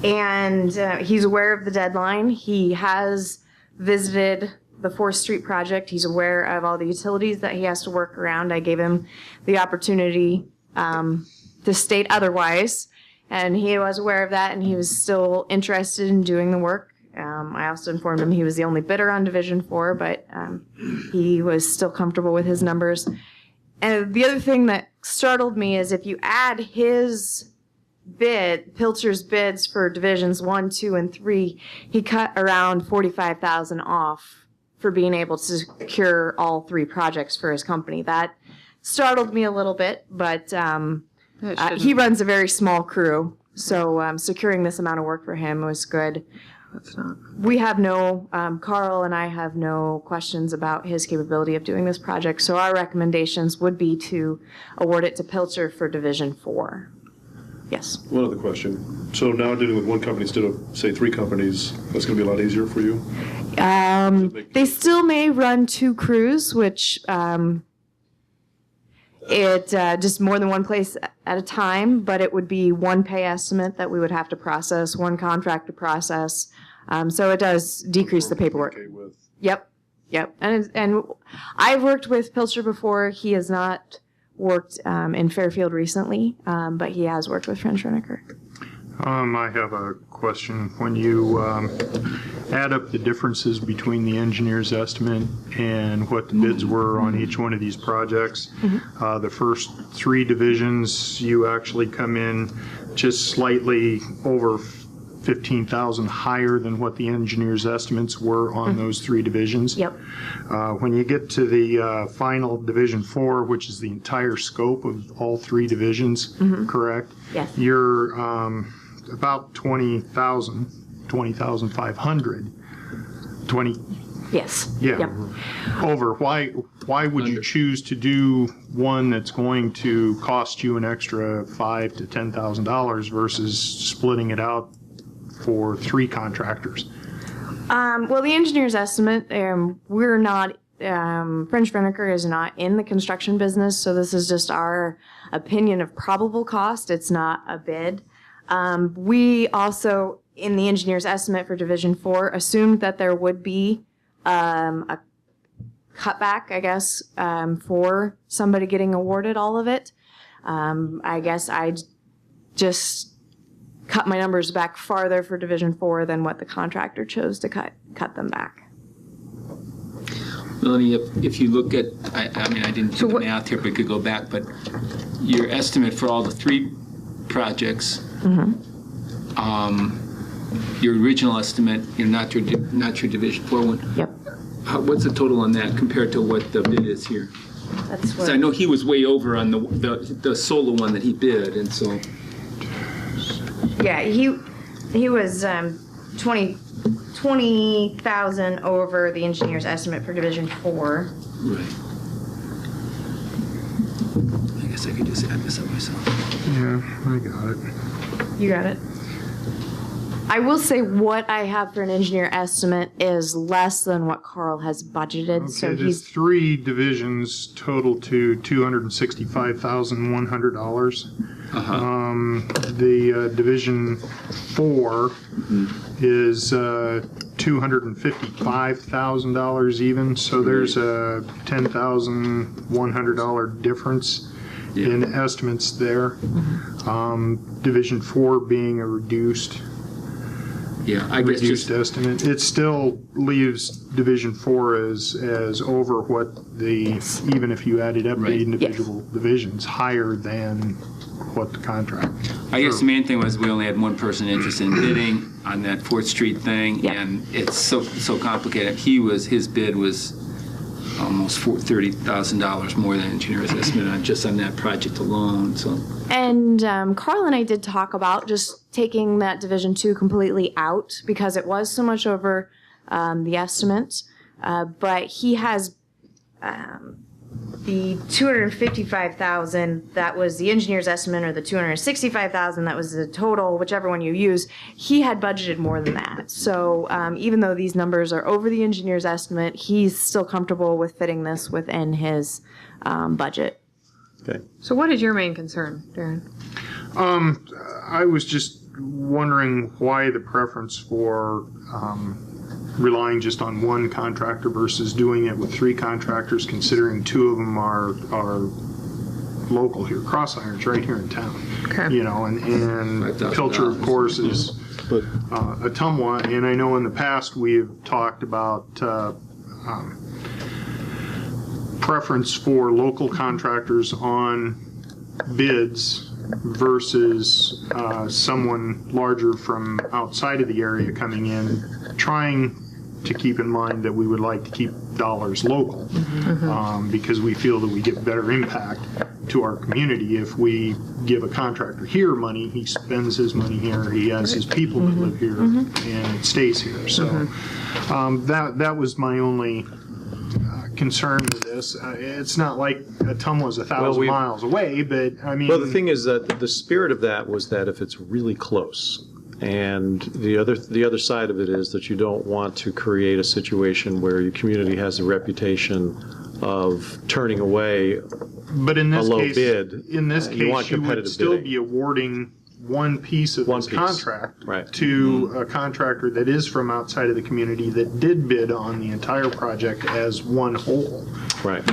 and he's aware of the deadline. He has visited the 4th Street project. He's aware of all the utilities that he has to work around. I gave him the opportunity to state otherwise, and he was aware of that, and he was still interested in doing the work. I also informed him he was the only bidder on Division 4, but he was still comfortable with his numbers. And the other thing that startled me is if you add his Pilcher's bids for Divisions 1, 2, and 3, he cut around $45,000 off for being able to secure all 3 projects for his company. That startled me a little bit, but he runs a very small crew, so securing this amount of work for him was good. We have Carl and I have no questions about his capability of doing this project, so our recommendations would be to award it to Pilcher for Division 4. Yes. One other question. So now dealing with one company instead of, say, 3 companies, that's going to be a lot easier for you? They still may run 2 crews, which just more than one place at a time, but it would be one pay estimate that we would have to process, one contract to process. So it does decrease the paperwork. Okay with. Yep. And I've worked with Pilcher before. He has not worked in Fairfield recently, but he has worked with French Renaker. I have a question. When you add up the differences between the engineer's estimate and what the bids were on each one of these projects, the first 3 divisions, you actually come in just slightly over 15,000 higher than what the engineer's estimates were on those 3 divisions. Yep. When you get to the final Division 4, which is the entire scope of all 3 divisions, correct? Yes. You're about 20,500. 20. Yes. Yeah. Yep. Over. Why would you choose to do one that's going to cost you an extra $5,000 to $10,000 versus splitting it out for 3 contractors? Well, the engineer's estimate, we're not, French Renaker is not in the construction business, so this is just our opinion of probable cost. It's not a bid. We also, in the engineer's estimate for Division 4, assumed that there would be a cutback, I guess, for somebody getting awarded all of it. I guess I just cut my numbers back farther for Division 4 than what the contractor chose to cut them back. Melanie, if you look at, I mean, I didn't do the math here, but could go back, but your estimate for all the 3 projects, your original estimate, not your Division 4 one. Yep. What's the total on that compared to what the bid is here? That's So I know he was way over on the solo one that he bid, and so. Yeah, he was 20,000 over the engineer's estimate for Division 4. Right. I guess I could just add this up myself. Yeah, I got it. You got it. I will say what I have for an engineer estimate is less than what Carl has budgeted. Okay, So there's he's 3 divisions total to $265,100. The Division 4 is $255,000 even, so there's a $10,100 difference in estimates there. Division 4 being a reduced estimate. It still leaves Division 4 as over what even if you added up the individual divisions, higher than what the contract. I guess the main thing was we only had one person interested in bidding on that 4th Street thing, and it's so complicated. His bid was almost $30,000 more than engineer's estimate on that project alone. So. And Carl and I did talk about just taking that Division 2 completely out because it was so much over the estimate. But he has the $255,000 that was the engineer's estimate, or the $265,000 that was the total, whichever one you use. He had budgeted more than that. So even though these numbers are over the engineer's estimate, he's still comfortable with fitting this within his budget. Okay. So what is your main concern, Darren? I was just wondering why the preference for relying just on one contractor versus doing it with 3 contractors, considering 2 of them are local here. Cross Iron's right here in town. Okay. And Pilcher, of course, is Ottumwa. And I know in the past we have talked about preference for local contractors on bids versus someone larger from outside of the area coming in, trying to keep in mind that we would like to keep dollars local, because we feel that we get better impact to our community if we give a contractor here money, he spends his money here, he has his people that live here, and it stays here. So that was my only concern with this. It's not like Ottumwa's 1,000 miles away, but I mean. Well, the thing is that the spirit of that was that if it's really close, and the other side of it is that you don't want to create a situation where your community has a reputation of turning away but in this a low case, bid. In this case, you would still bidding. be awarding one piece of this contract to a contractor that is from outside of the community that did bid on the entire project as one whole. Right.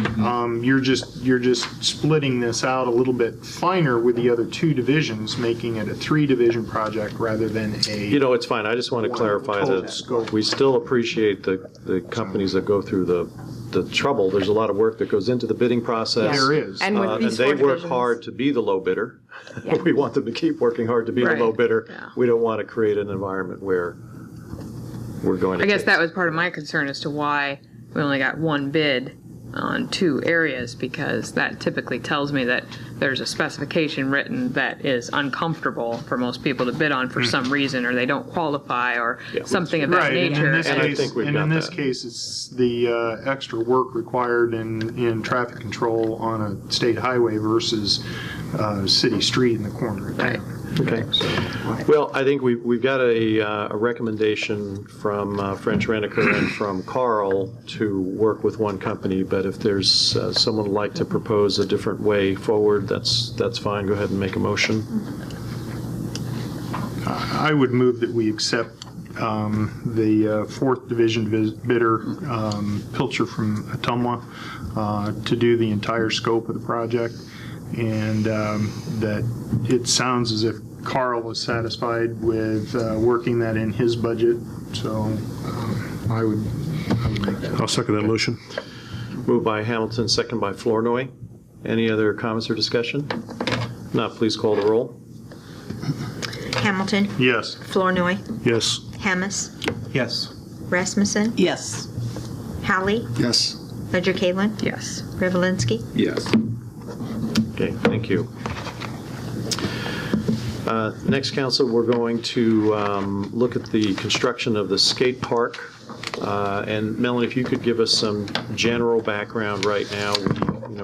You're just splitting this out a little bit finer with the other 2 divisions, making it a 3-division project rather than a. It's fine. I just want to clarify that we still appreciate the companies that go through the trouble. There's a lot of work that goes into the bidding process. There is. And with these they 4 work divisions. hard to be the low bidder. Yeah. We want them to keep working hard to be Right. the low bidder. Yeah. We don't want to create an environment where we're going to. I guess that was part of my concern as to why we only got 1 bid on 2 areas, because that typically tells me that there's a specification written that is uncomfortable for most people to bid on for some reason, or they don't qualify, or something of that nature. And in this case, it's the extra work required in traffic control on a state highway versus city street in the corner of town. Okay. Well, I think we've got a recommendation from French Reniker and from Carl to work with one company, but if there's someone who'd like to propose a different way forward, that's fine. Go ahead and make a motion. I would move that we accept the 4th Division bidder, Pilcher from Ottumwa, to do the entire scope of the project. And that it sounds as if Carl was satisfied with working that in his budget, so I would make that. I'll second that motion. Moved by Hamilton, second by Flournoy. Any other comments or discussion? Not, please call the roll. Hamilton, Yes. Flournoy, Yes. Hammes, Yes. Rasmussen, Yes. Hallie, Yes. Ledger Kalin, Yes. Revelinsky. Yes. Okay, thank you. Next, council, we're going to look at the construction of the skate park. And Melanie, if you could give us some general background right now.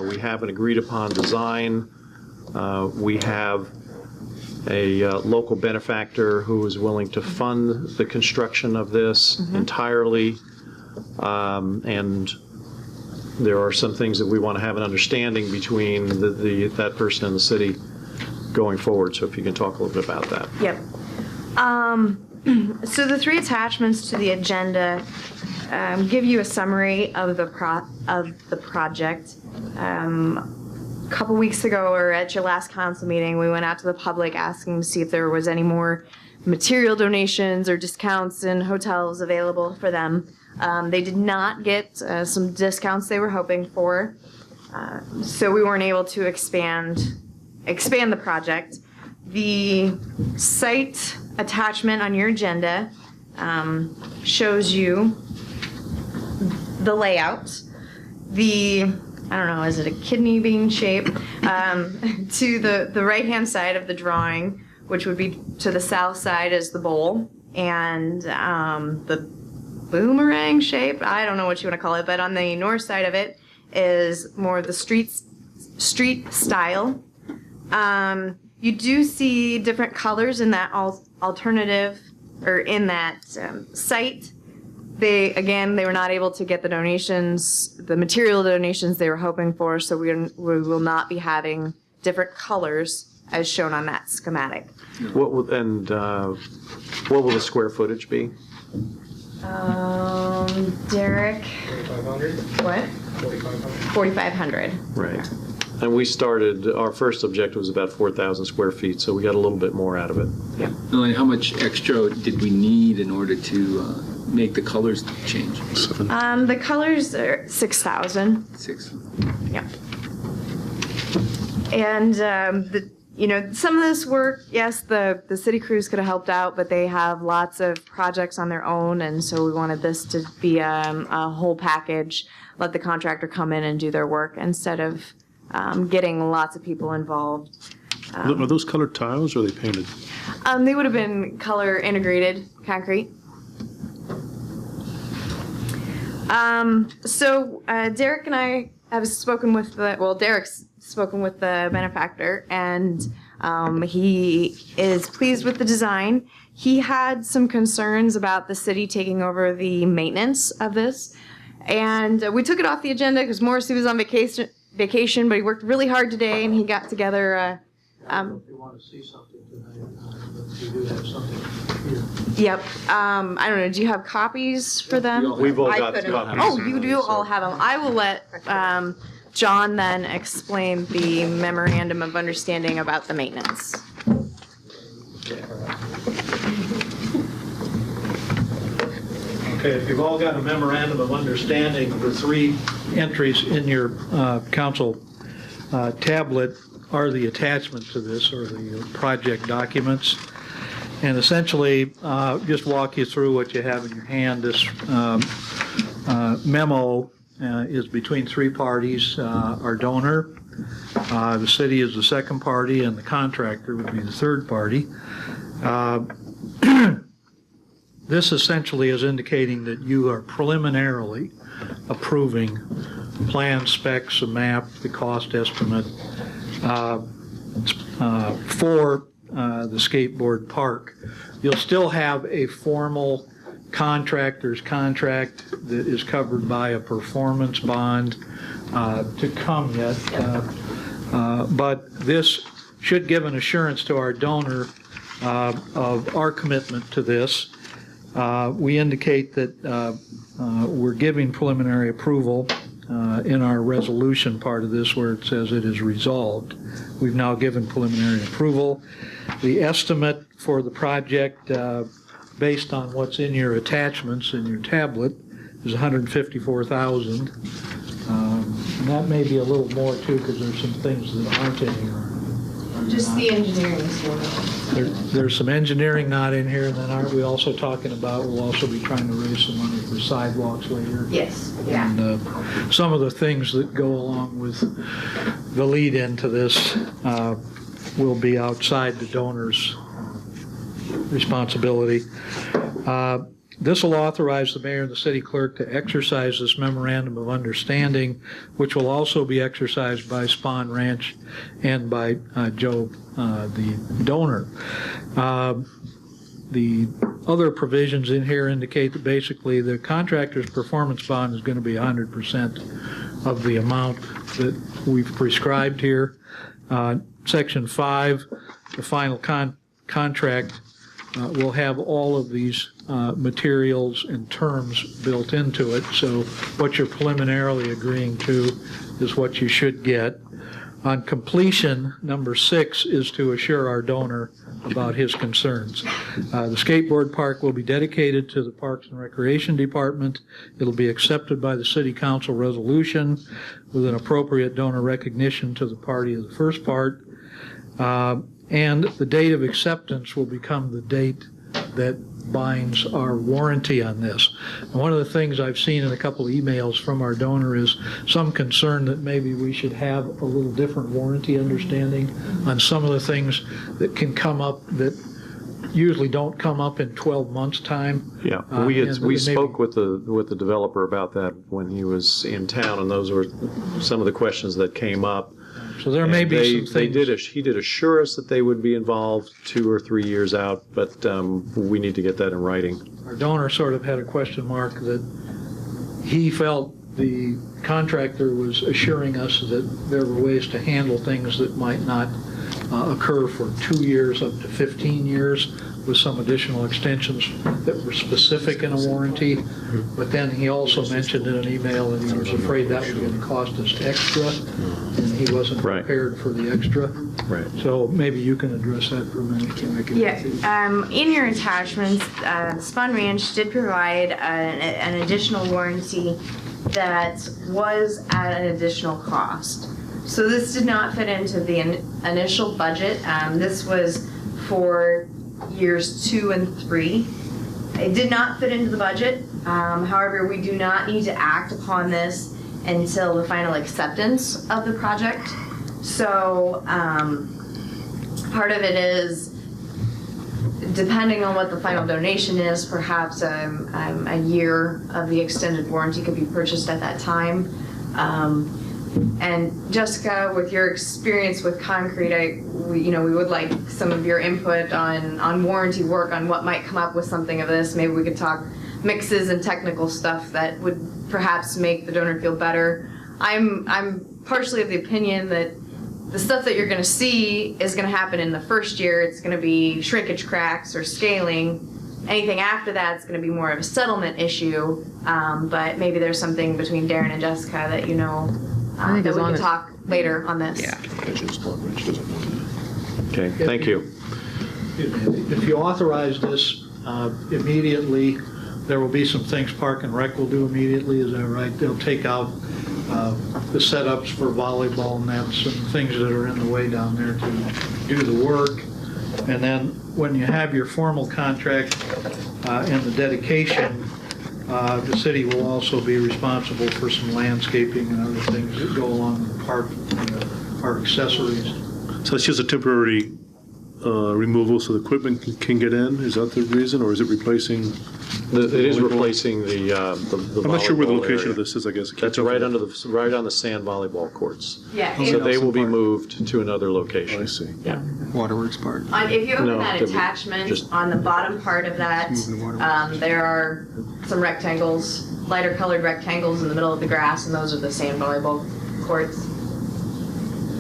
We have an agreed upon design. We have a local benefactor who is willing to fund the construction of this entirely. And there are some things that we want to have an understanding between that person and the city going forward. So if you can talk a little bit about that. Yep. So the three attachments to the agenda give you a summary of the project. A couple weeks ago, or at your last council meeting, we went out to the public asking to see if there was any more material donations or discounts in hotels available for them. They did not get some discounts they were hoping for, so we weren't able to expand the project. The site attachment on your agenda shows you the layout. I don't know, is it a kidney bean shape? To the right-hand side of the drawing, which would be to the south side, is the bowl, and the boomerang shape, I don't know what you want to call it, but on the north side of it is more of the street style. You do see different colors in that alternative, or in that site. They were not able to get the material donations they were hoping for, so we will not be having different colors as shown on that schematic. What will the square footage be? Derek? 4,500? What? 4,500. Right. And we started, our first objective was about 4,000 square feet, so we got a little bit more out of it. Melanie, how much extra did we need in order to make the colors change? The colors are 6,000. 6. Yeah. And some of this work, yes, the city crews could have helped out, but they have lots of projects on their own, and so we wanted this to be a whole package. Let the contractor come in and do their work instead of getting lots of people involved. Are those colored tiles or are they painted? They would have been color integrated concrete. So Derek and I have spoken with Derek's spoken with the benefactor, and he is pleased with the design. He had some concerns about the city taking over the maintenance of this, and we took it off the agenda because Morrissey was on vacation, but he worked really hard today, and he got together. If you want to see something tonight, we do have something here. Yep. I don't know. Do you have copies for them? We've all I got couldn't- copies. Oh, you do all have them. I will let John then explain the memorandum of understanding about the maintenance. Okay, if you've all got a memorandum of understanding, the three entries in your council tablet are the attachment to this, or the project documents. And essentially, just walk you through what you have in your hand. This memo is between three parties. Our donor, the city is the second party, and the contractor would be the third party. This essentially is indicating that you are preliminarily approving plan specs, a map, the cost estimate for the skateboard park. You'll still have a formal contractor's contract that is covered by a performance bond to come yet. But this should give an assurance to our donor of our commitment to this. We indicate that we're giving preliminary approval in our resolution part of this where it says it is resolved. We've now given preliminary approval. The estimate for the project, based on what's in your attachments in your tablet, is $154,000. And that may be a little more too, because there's some things that aren't in here. Just the engineering is one. There's some engineering not in here, and then aren't we also talking about, we'll also be trying to raise some money for sidewalks later? Yes, yeah. And some of the things that go along with the lead into this will be outside the donor's responsibility. This will authorize the mayor and the city clerk to exercise this memorandum of understanding, which will also be exercised by Spawn Ranch and by Joe, the donor. The other provisions in here indicate that basically the contractor's performance bond is going to be 100% of the amount that we've prescribed here. Section 5, the final contract will have all of these materials and terms built into it. So what you're preliminarily agreeing to is what you should get. On completion, number 6 is to assure our donor about his concerns. The skateboard park will be dedicated to the Parks and Recreation Department. It'll be accepted by the City Council resolution with an appropriate donor recognition to the party of the first part. And the date of acceptance will become the date that binds our warranty on this. And one of the things I've seen in a couple of emails from our donor is some concern that maybe we should have a little different warranty understanding on some of the things that can come up that usually don't come up in 12 months' time. Yeah, we spoke with the developer about that when he was in town, and those were some of the questions that came up. So there may be some things. He did assure us that they would be involved 2 or 3 years out, but we need to get that in writing. Our donor sort of had a question mark that he felt the contractor was assuring us that there were ways to handle things that might not occur for 2 years up to 15 years with some additional extensions that were specific in a warranty. But then he also mentioned in an email that he was afraid that was going to cost us extra, and he wasn't prepared for the extra. Right. So maybe you can address that for a minute. Yeah, in your attachments, Spawn Ranch did provide an additional warranty that was at an additional cost. So this did not fit into the initial budget. This was for years 2 and 3. It did not fit into the budget. However, we do not need to act upon this until the final acceptance of the project. So part of it is, depending on what the final donation is, perhaps a year of the extended warranty could be purchased at that time. And Jessica, with your experience with concrete, we would like some of your input on warranty work, on what might come up with something of this. Maybe we could talk mixes and technical stuff that would perhaps make the donor feel better. I'm partially of the opinion that the stuff that you're going to see is going to happen in the first year. It's going to be shrinkage cracks or scaling. Anything after that is going to be more of a settlement issue. But maybe there's something between Darren and Jessica that I think that as we long can as talk later on this. Yeah. Okay, thank you. If you authorize this immediately, there will be some things Park and Rec will do immediately, is that right? They'll take out the setups for volleyball nets and things that are in the way down there to do the work. And then when you have your formal contract and the dedication, the city will also be responsible for some landscaping and other things that go along with the park, our accessories. So it's just a temporary removal so the equipment can get in? Is that the reason, or is it replacing? It is replacing the I'm not sure where the volleyball location area. of this is, I guess. That's right on the sand volleyball courts. Yeah. So they will be moved to another location. I see. Yeah. Waterworks Park. If you open No, that they'll be attachment, just- on the bottom part of that, there are some rectangles, lighter colored rectangles in the middle of the grass, and those are the sand volleyball courts.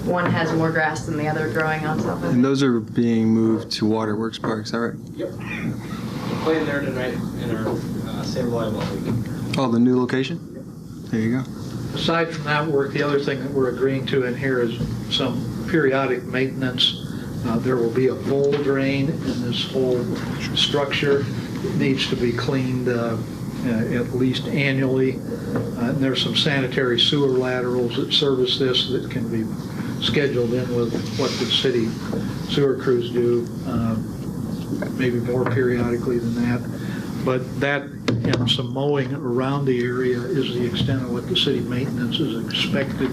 One has more grass than the other growing on top of it. And those are being moved to Waterworks Park, is that right? Yep. We're playing there tonight in our sand volleyball league. Oh, the new location? There you go. Aside from that work, the other thing that we're agreeing to in here is some periodic maintenance There will be a bowl drain in this whole structure. It needs to be cleaned at least annually. And there's some sanitary sewer laterals that service this that can be scheduled in with what the city sewer crews do, maybe more periodically than that. But that and some mowing around the area is the extent of what the city maintenance is expected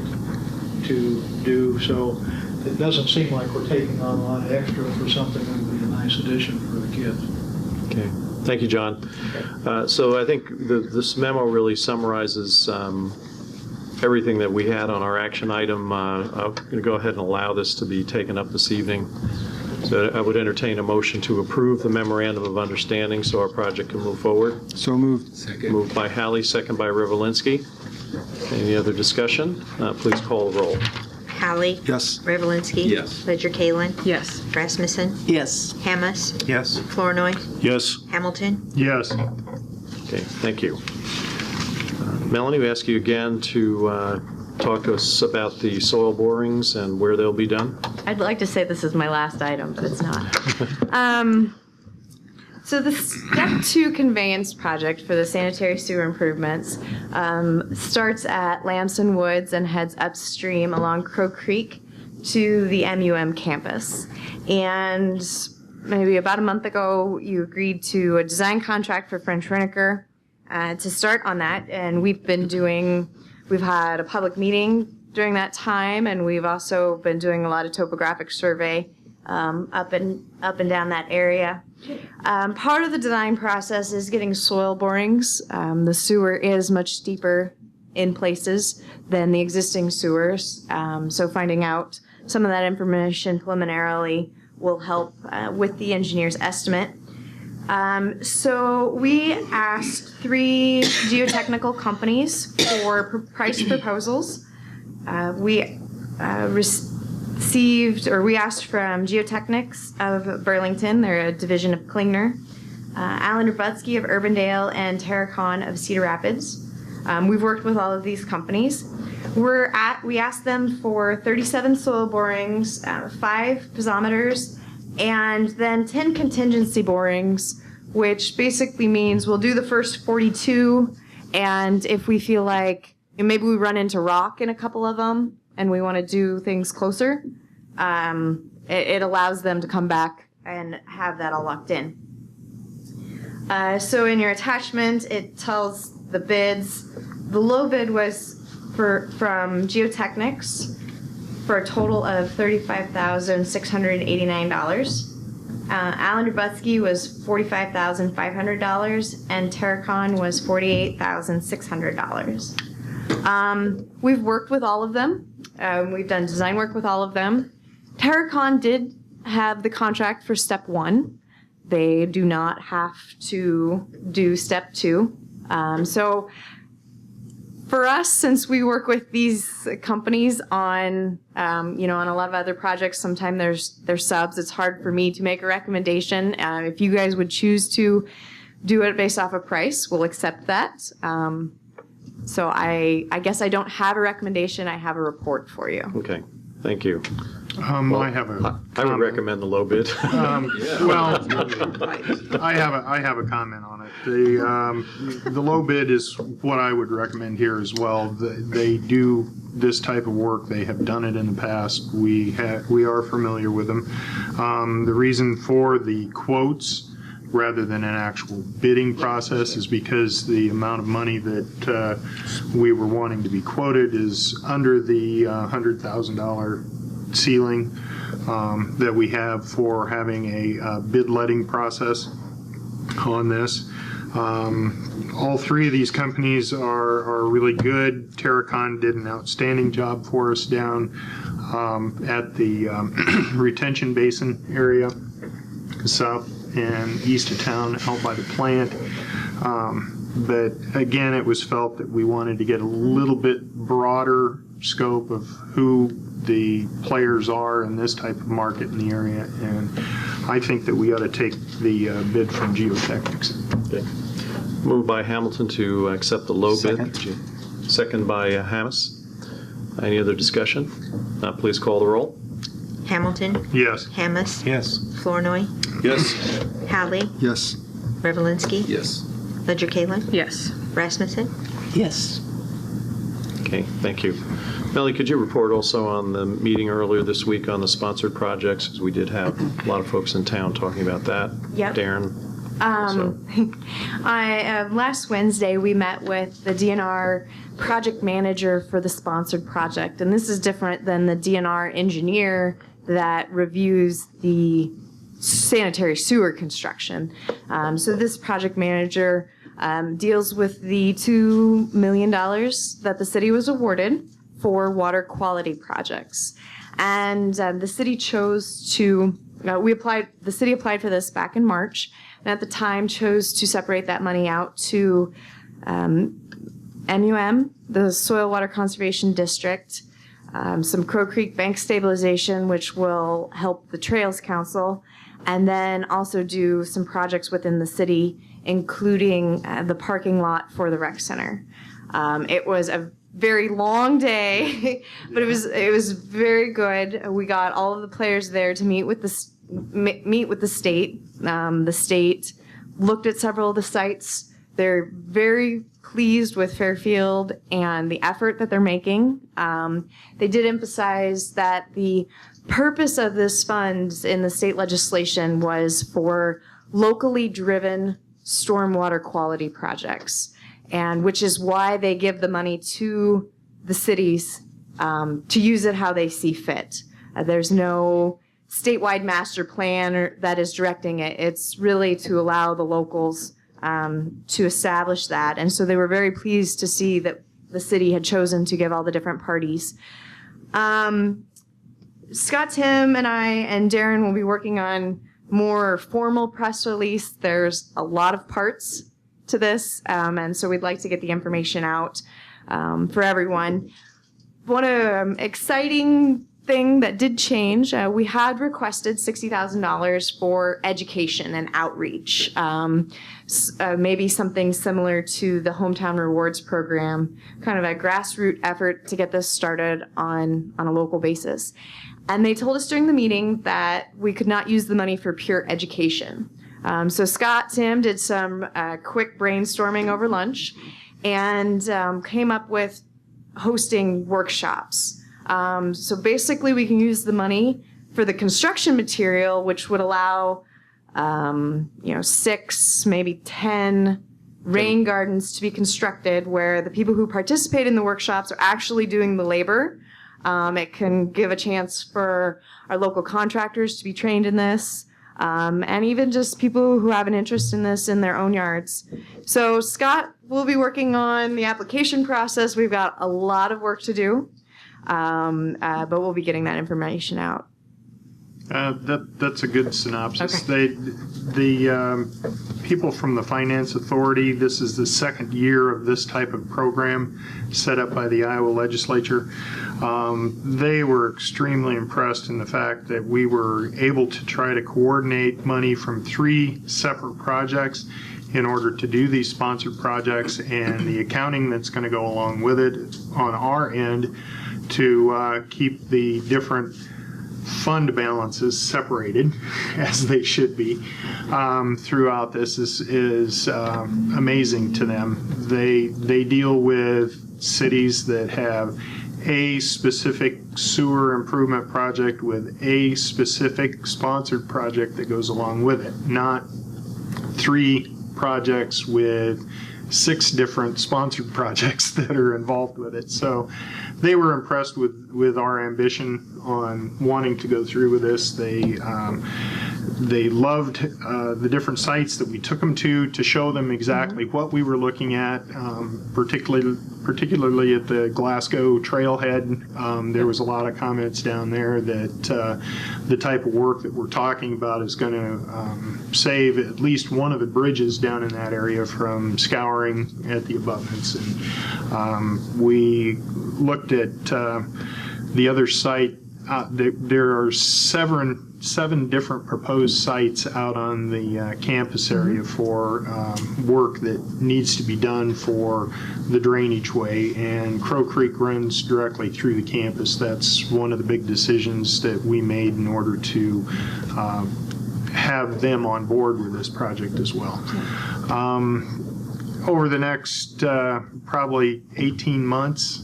to do. So it doesn't seem like we're taking on a lot of extra for something that would be a nice addition for the kids. Okay, thank you, John. So I think this memo really summarizes everything that we had on our action item. I'm going to go ahead and allow this to be taken up this evening. So I would entertain a motion to approve the memorandum of understanding so our project can move forward. So moved. Second. Moved by Hallie, second by Revelinsky. Any other discussion? Please call the roll. Hallie? Yes. Revelinsky? Yes. Ledger Kalin? Yes. Rasmussen? Yes. Hamas? Yes. Flournoy? Yes. Hamilton? Yes. Okay, thank you. Melanie, we ask you again to talk to us about the soil borings and where they'll be done. I'd like to say this is my last item, but it's not. So the Step 2 conveyance project for the sanitary sewer improvements starts at Lamson Woods and heads upstream along Crow Creek to the MUM campus. And maybe about a month ago, you agreed to a design contract for French Reniker to start on that. And we've had a public meeting during that time, and we've also been doing a lot of topographic survey up and down that area. Part of the design process is getting soil borings. The sewer is much deeper in places than the existing sewers, so finding out some of that information preliminarily will help with the engineer's estimate. So we asked 3 geotechnical companies for price proposals. We asked from Geotechnics of Burlington, they're a division of Klingner, Alan Rubutsky of Urbandale, and Terracon of Cedar Rapids. We've worked with all of these companies. We asked them for 37 soil borings, 5 piezometers, and then 10 contingency borings, which basically means we'll do the first 42, and if we feel like maybe we run into rock in a couple of them and we want to do things closer, it allows them to come back and have that all locked in. So in your attachment, it tells the bids. The low bid was from Geotechnics for a total of $35,689. Alan Rubutsky was $45,500, and Terracon was $48,600. We've worked with all of them. We've done design work with all of them. Terracon did have the contract for Step 1. They do not have to do Step 2. So for us, since we work with these companies on, on a lot of other projects, sometimes there's subs. It's hard for me to make a recommendation. If you guys would choose to do it based off of price, we'll accept that. So I guess I don't have a recommendation. I have a report for you. Okay, thank you. I have a I would recommend the low bid. Well, I have a comment on it. The low bid is what I would recommend here as well. They do this type of work. They have done it in the past. We are familiar with them. The reason for the quotes rather than an actual bidding process is because the amount of money that we were wanting to be quoted is under the $100,000 ceiling that we have for having a bid letting process on this. All 3 of these companies are really good. Terracon did an outstanding job for us down at the retention basin area, south and east of town, out by the plant. But again, it was felt that we wanted to get a little bit broader scope of who the players are in this type of market in the area, and I think that we ought to take the bid from Geotechnics. Okay. Moved by Hamilton to accept the low bid. Second by Hamas. Any other discussion? Please call the roll. Hamilton, Yes. Hammes, Yes. Flournoy, Yes. Hallie, Yes. Revelinsky, Yes. Ledger Kalen, Yes. Rasmussen. Yes. Okay, thank you. Melanie, could you report also on the meeting earlier this week on the sponsored projects? Because we did have a lot of folks in town talking about that. Yep. Darren? Last Wednesday we met with the DNR project manager for the sponsored project, and this is different than the DNR engineer that reviews the sanitary sewer construction. So this project manager deals with the $2 million that the city was awarded for water quality projects, and the city chose to. The city applied for this back in March, and at the time chose to separate that money out to MUM, the Soil Water Conservation District, some Crow Creek Bank stabilization, which will help the Trails Council, and then also do some projects within the city, including the parking lot for the rec center. It was a very long day, but it was very good. We got all of the players there to meet with the state. The state looked at several of the sites. They're very pleased with Fairfield and the effort that they're making. They did emphasize that the purpose of this fund in the state legislation was for locally driven stormwater quality projects, and which is why they give the money to the cities to use it how they see fit. There's no statewide master plan that is directing it. It's really to allow the locals to establish that. And so they were very pleased to see that the city had chosen to give all the different parties. Scott, Tim, and I and Darren will be working on more formal press release. There's a lot of parts to this, and so we'd like to get the information out for everyone. One exciting thing that did change, we had requested $60,000 for education and outreach, maybe something similar to the Hometown Rewards program, kind of a grassroots effort to get this started on a local basis. And they told us during the meeting that we could not use the money for pure education. So Scott, Tim did some quick brainstorming over lunch and came up with hosting workshops. So basically we can use the money for the construction material, which would allow 6, maybe 10 rain gardens to be constructed where the people who participate in the workshops are actually doing the labor. It can give a chance for our local contractors to be trained in this, and even just people who have an interest in this in their own yards. So Scott will be working on the application process. We've got a lot of work to do, but we'll be getting that information out. That's a good synopsis. Okay. The people from the Finance Authority, this is the second year of this type of program set up by the Iowa legislature. They were extremely impressed in the fact that we were able to try to coordinate money from 3 separate projects in order to do these sponsored projects, and the accounting that's going to go along with it on our end to keep the different fund balances separated as they should be throughout this is amazing to them. They deal with cities that have a specific sewer improvement project with a specific sponsored project that goes along with it, not 3 projects with 6 different sponsored projects that are involved with it. So they were impressed with our ambition on wanting to go through with this. They loved the different sites that we took them to show them exactly what we were looking at, particularly at the Glasgow trailhead. There was a lot of comments down there that the type of work that we're talking about is going to save at least one of the bridges down in that area from scouring at the abutments. And we looked at the other site. There are 7 seven different proposed sites out on the campus area for work that needs to be done for the drainage way, and Crow Creek runs directly through the campus. That's one of the big decisions that we made in order to have them on board with this project as well. Over the next probably 18 months,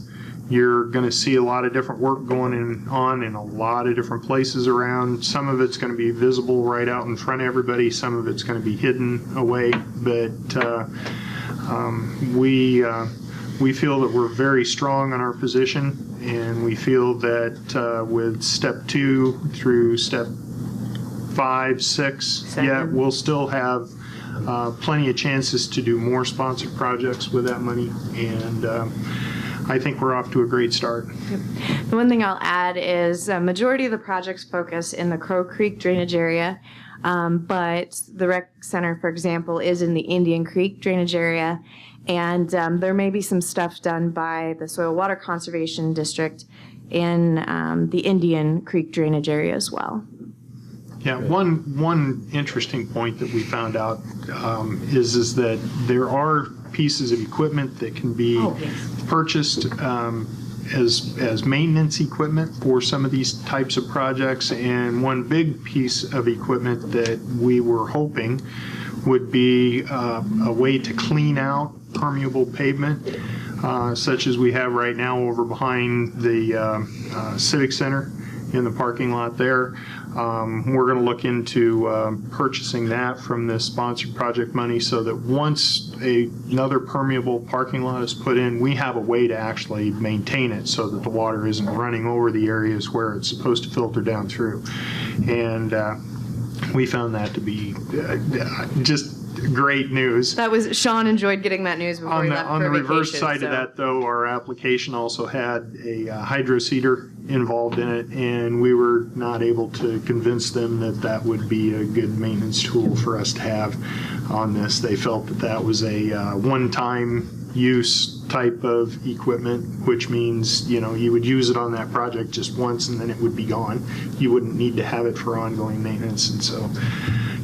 you're going to see a lot of different work going on in a lot of different places around. Some of it's going to be visible right out in front of everybody. Some of it's going to be hidden away. But we feel that we're very strong on our position, and we feel that with step 2 through step 5, 6, we'll still have plenty of chances to do more sponsored projects with that money, and I think we're off to a great start. The one thing I'll add is a majority of the projects focus in the Crow Creek drainage area, but the rec center, for example, is in the Indian Creek drainage area, and there may be some stuff done by the Soil Water Conservation District in the Indian Creek drainage area as well. Yeah, one interesting point that we found out is that there are pieces of equipment that can be purchased as maintenance equipment for some of these types of projects. And one big piece of equipment that we were hoping would be a way to clean out permeable pavement, such as we have right now over behind the Civic Center in the parking lot there. We're going to look into purchasing that from this sponsored project money, so that once another permeable parking lot is put in, we have a way to actually maintain it so that the water isn't running over the areas where it's supposed to filter down through. And we found that to be just great news. That was, Sean enjoyed getting that news before he left for vacation. On the reverse side of that, though, our application also had a hydro seeder involved in it, and we were not able to convince them that that would be a good maintenance tool for us to have on this. They felt that that was a one-time use type of equipment, which means, you know, you would use it on that project just once and then it would be gone. You wouldn't need to have it for ongoing maintenance, and so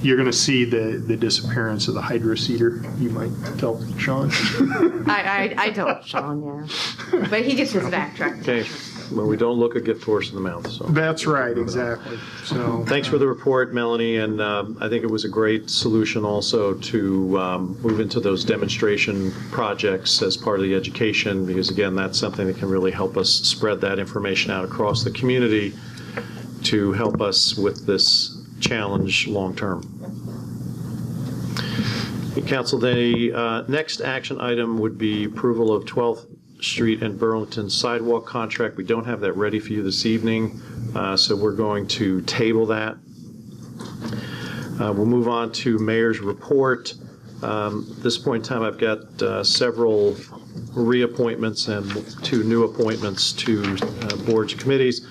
you're going to see the disappearance of the hydro seeder. You might tell Sean. I told Sean, yeah. But he gets his backtrack. Okay, well, we don't look a gift horse in the mouth, so. That's right, exactly. So thanks for the report, Melanie, and I think it was a great solution also to move into those demonstration projects as part of the education, because again, that's something that can really help us spread that information out across the community to help us with this challenge long term. Council, the next action item would be approval of 12th Street and Burlington sidewalk contract. We don't have that ready for you this evening, so we're going to table that. We'll move on to Mayor's report. At this point in time, I've got several reappointments and 2 new appointments to boards and committees.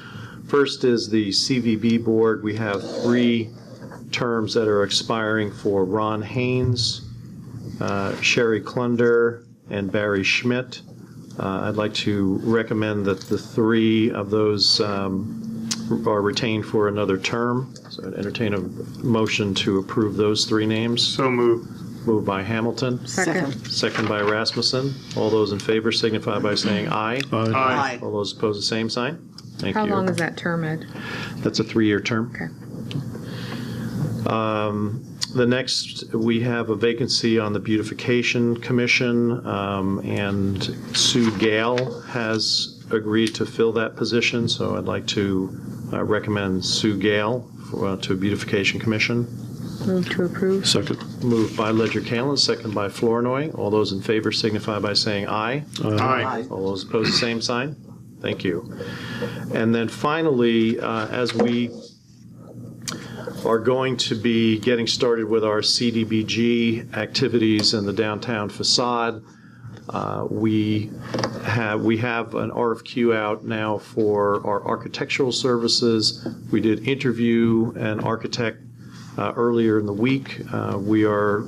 First is the CVB board. We have 3 terms that are expiring for Ron Haynes, Sherry Klunder, and Barry Schmidt. I'd like to recommend that the 3 of those are retained for another term. So I'd entertain a motion to approve those 3 names. So moved. Moved by Hamilton. Second. Second by Rasmussen. All those in favor signify by saying aye. Aye. All those opposed, the same sign. Thank you. How long is that term, Ed? That's a 3-year term. Okay. The next, we have a vacancy on the Beautification Commission, and Sue Gale has agreed to fill that position, so I'd like to recommend Sue Gale to Beautification Commission. Move to approve. Second. Moved by Ledger Callen, second by Flournoy. All those in favor signify by saying aye. Aye. All those opposed, the same sign. Thank you. And then finally, as we are going to be getting started with our CDBG activities in the downtown facade, we have an RFQ out now for our architectural services. We did interview an architect earlier in the week. We are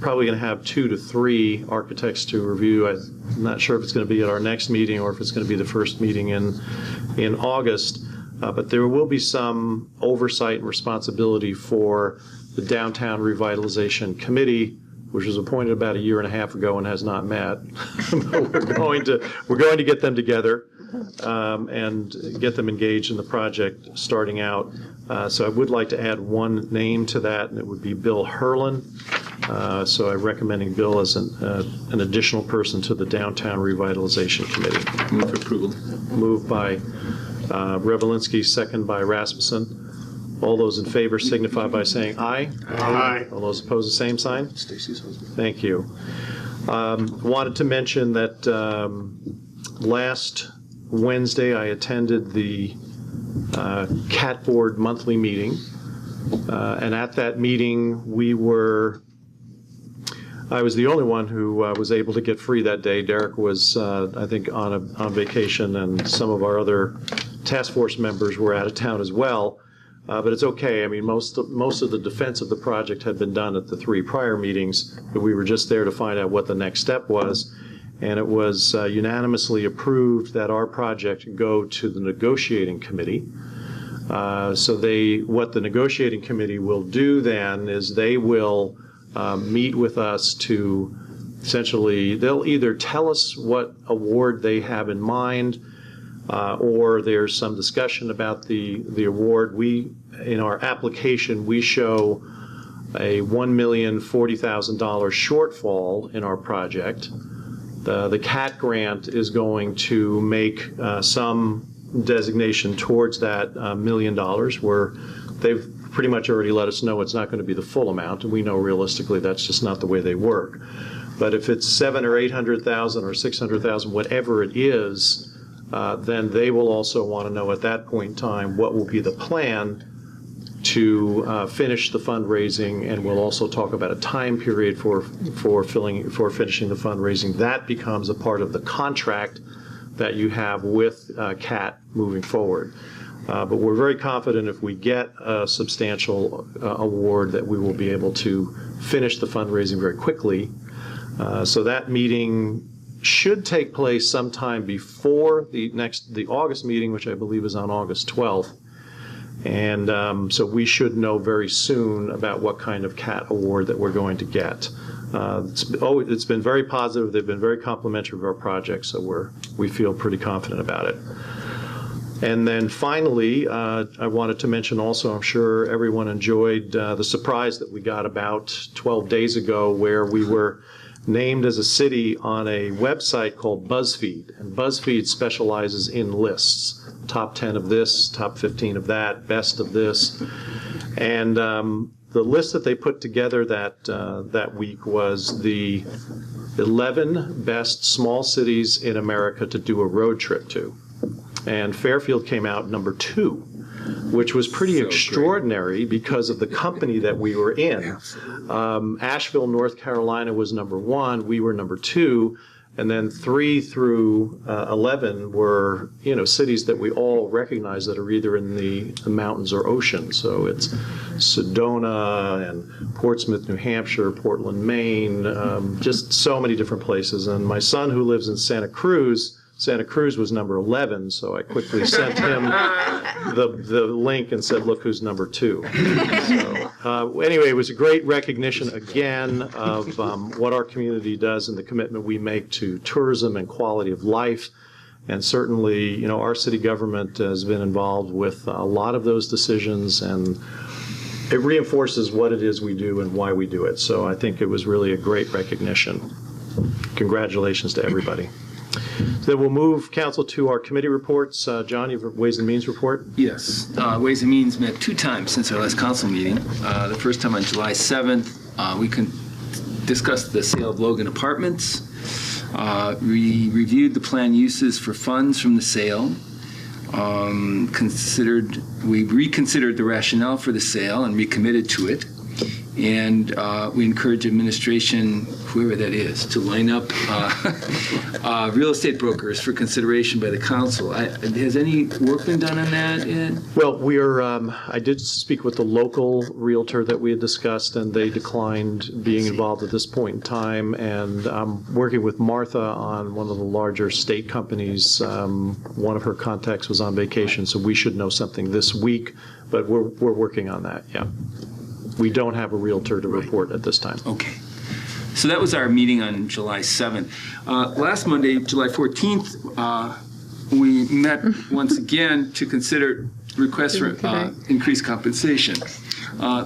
probably going to have 2 to 3 architects to review. I'm not sure if it's going to be at our next meeting or if it's going to be the first meeting in August. But there will be some oversight and responsibility for the Downtown Revitalization Committee, which was appointed about a year and a half ago and has not met. But we're going to get them together and get them engaged in the project starting out. So I would like to add one name to that, and it would be Bill Herlin. So I'm recommending Bill as an additional person to the Downtown Revitalization Committee. Move for approval. Moved by Revelinsky, second by Rasmussen. All those in favor signify by saying aye. Aye. All those opposed, the same sign. Stacy's husband. Thank you. Wanted to mention that last Wednesday I attended the CAT Board monthly meeting. And at that meeting, I was the only one who was able to get free that day. Derek was, I think, on vacation, and some of our other task force members were out of town as well. But it's okay. I mean, most of the defense of the project had been done at the 3 prior meetings, but we were just there to find out what the next step was. And it was unanimously approved that our project go to the negotiating committee. So what the negotiating committee will do then is they will meet with us to essentially, they'll either tell us what award they have in mind, or there's some discussion about the award. In our application, we show a $1,040,000 shortfall in our project. The CAT grant is going to make some designation towards that $1 million, where they've pretty much already let us know it's not going to be the full amount, and we know realistically that's just not the way they work. But if it's $700,000 or $800,000 or $600,000, whatever it is, then they will also want to know at that point in time what will be the plan to finish the fundraising, and we'll also talk about a time period for finishing the fundraising. That becomes a part of the contract that you have with CAT moving forward. But we're very confident if we get a substantial award that we will be able to finish the fundraising very quickly. So that meeting should take place sometime before the August meeting, which I believe is on August 12th. And so we should know very soon about what kind of CAT award that we're going to get. It's been very positive. They've been very complimentary of our project, so we feel pretty confident about it. And then finally, I wanted to mention also, I'm sure everyone enjoyed the surprise that we got about 12 days ago, where we were named as a city on a website called BuzzFeed. And BuzzFeed specializes in lists. Top 10 of this, top 15 of that, best of this. And the list that they put together that week was the 11 best small cities in America to do a road trip to. And Fairfield came out number 2, which was pretty extraordinary because of the company that we were in. Asheville, North Carolina was number 1, we were number 2, and then 3 through 11 were, cities that we all recognize that are either in the mountains or ocean. So it's Sedona and Portsmouth, New Hampshire, Portland, Maine, just so many different places. And my son, who lives in Santa Cruz was number 11, so I quickly sent him the link and said, look who's number 2. So, anyway, it was a great recognition again of what our community does and the commitment we make to tourism and quality of life. And certainly, our city government has been involved with a lot of those decisions, and it reinforces what it is we do and why we do it. So I think it was really a great recognition. Congratulations to everybody. So then we'll move, council, to our committee reports. John, you have a Ways and Means report? Yes. Ways and Means met 2 times since our last council meeting. The first time on July 7th, we discussed the sale of Logan Apartments. We reviewed the planned uses for funds from the sale. We reconsidered the rationale for the sale and recommitted to it. And we encourage administration, whoever that is, to line up real estate brokers for consideration by the council. Has any work been done on that, Ed? Well, we are, I did speak with the local realtor that we had discussed, and they declined being involved at this point in time. And I'm working with Martha on one of the larger state companies. One of her contacts was on vacation, so we should know something this week, but we're working on that, yeah. We don't have a realtor to report at this time. Okay. So that was our meeting on July 7th. Last Monday, July 14th, we met once again to consider requests for increased compensation.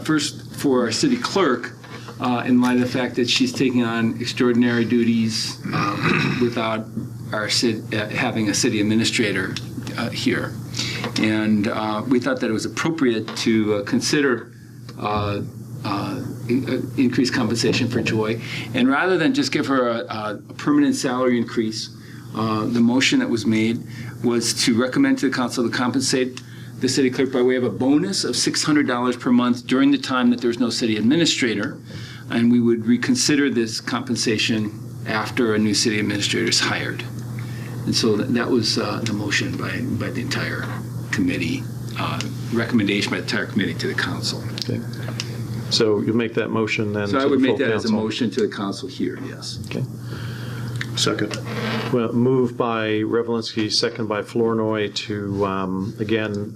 First, for our city clerk, in light of the fact that she's taking on extraordinary duties without our having a city administrator here. And we thought that it was appropriate to consider increased compensation for Joy. And rather than just give her a permanent salary increase, the motion that was made was to recommend to the council to compensate the city clerk by way of a bonus of $600 per month during the time that there's no city administrator. And we would reconsider this compensation after a new city administrator is hired. And so that was the motion by the entire committee, recommendation by the entire committee to the council. Okay. So you make that motion then to the So I would full make that as a council? motion to the council here, yes. Okay. Second. Well, moved by Revelinsky, second by Flournoy to, again,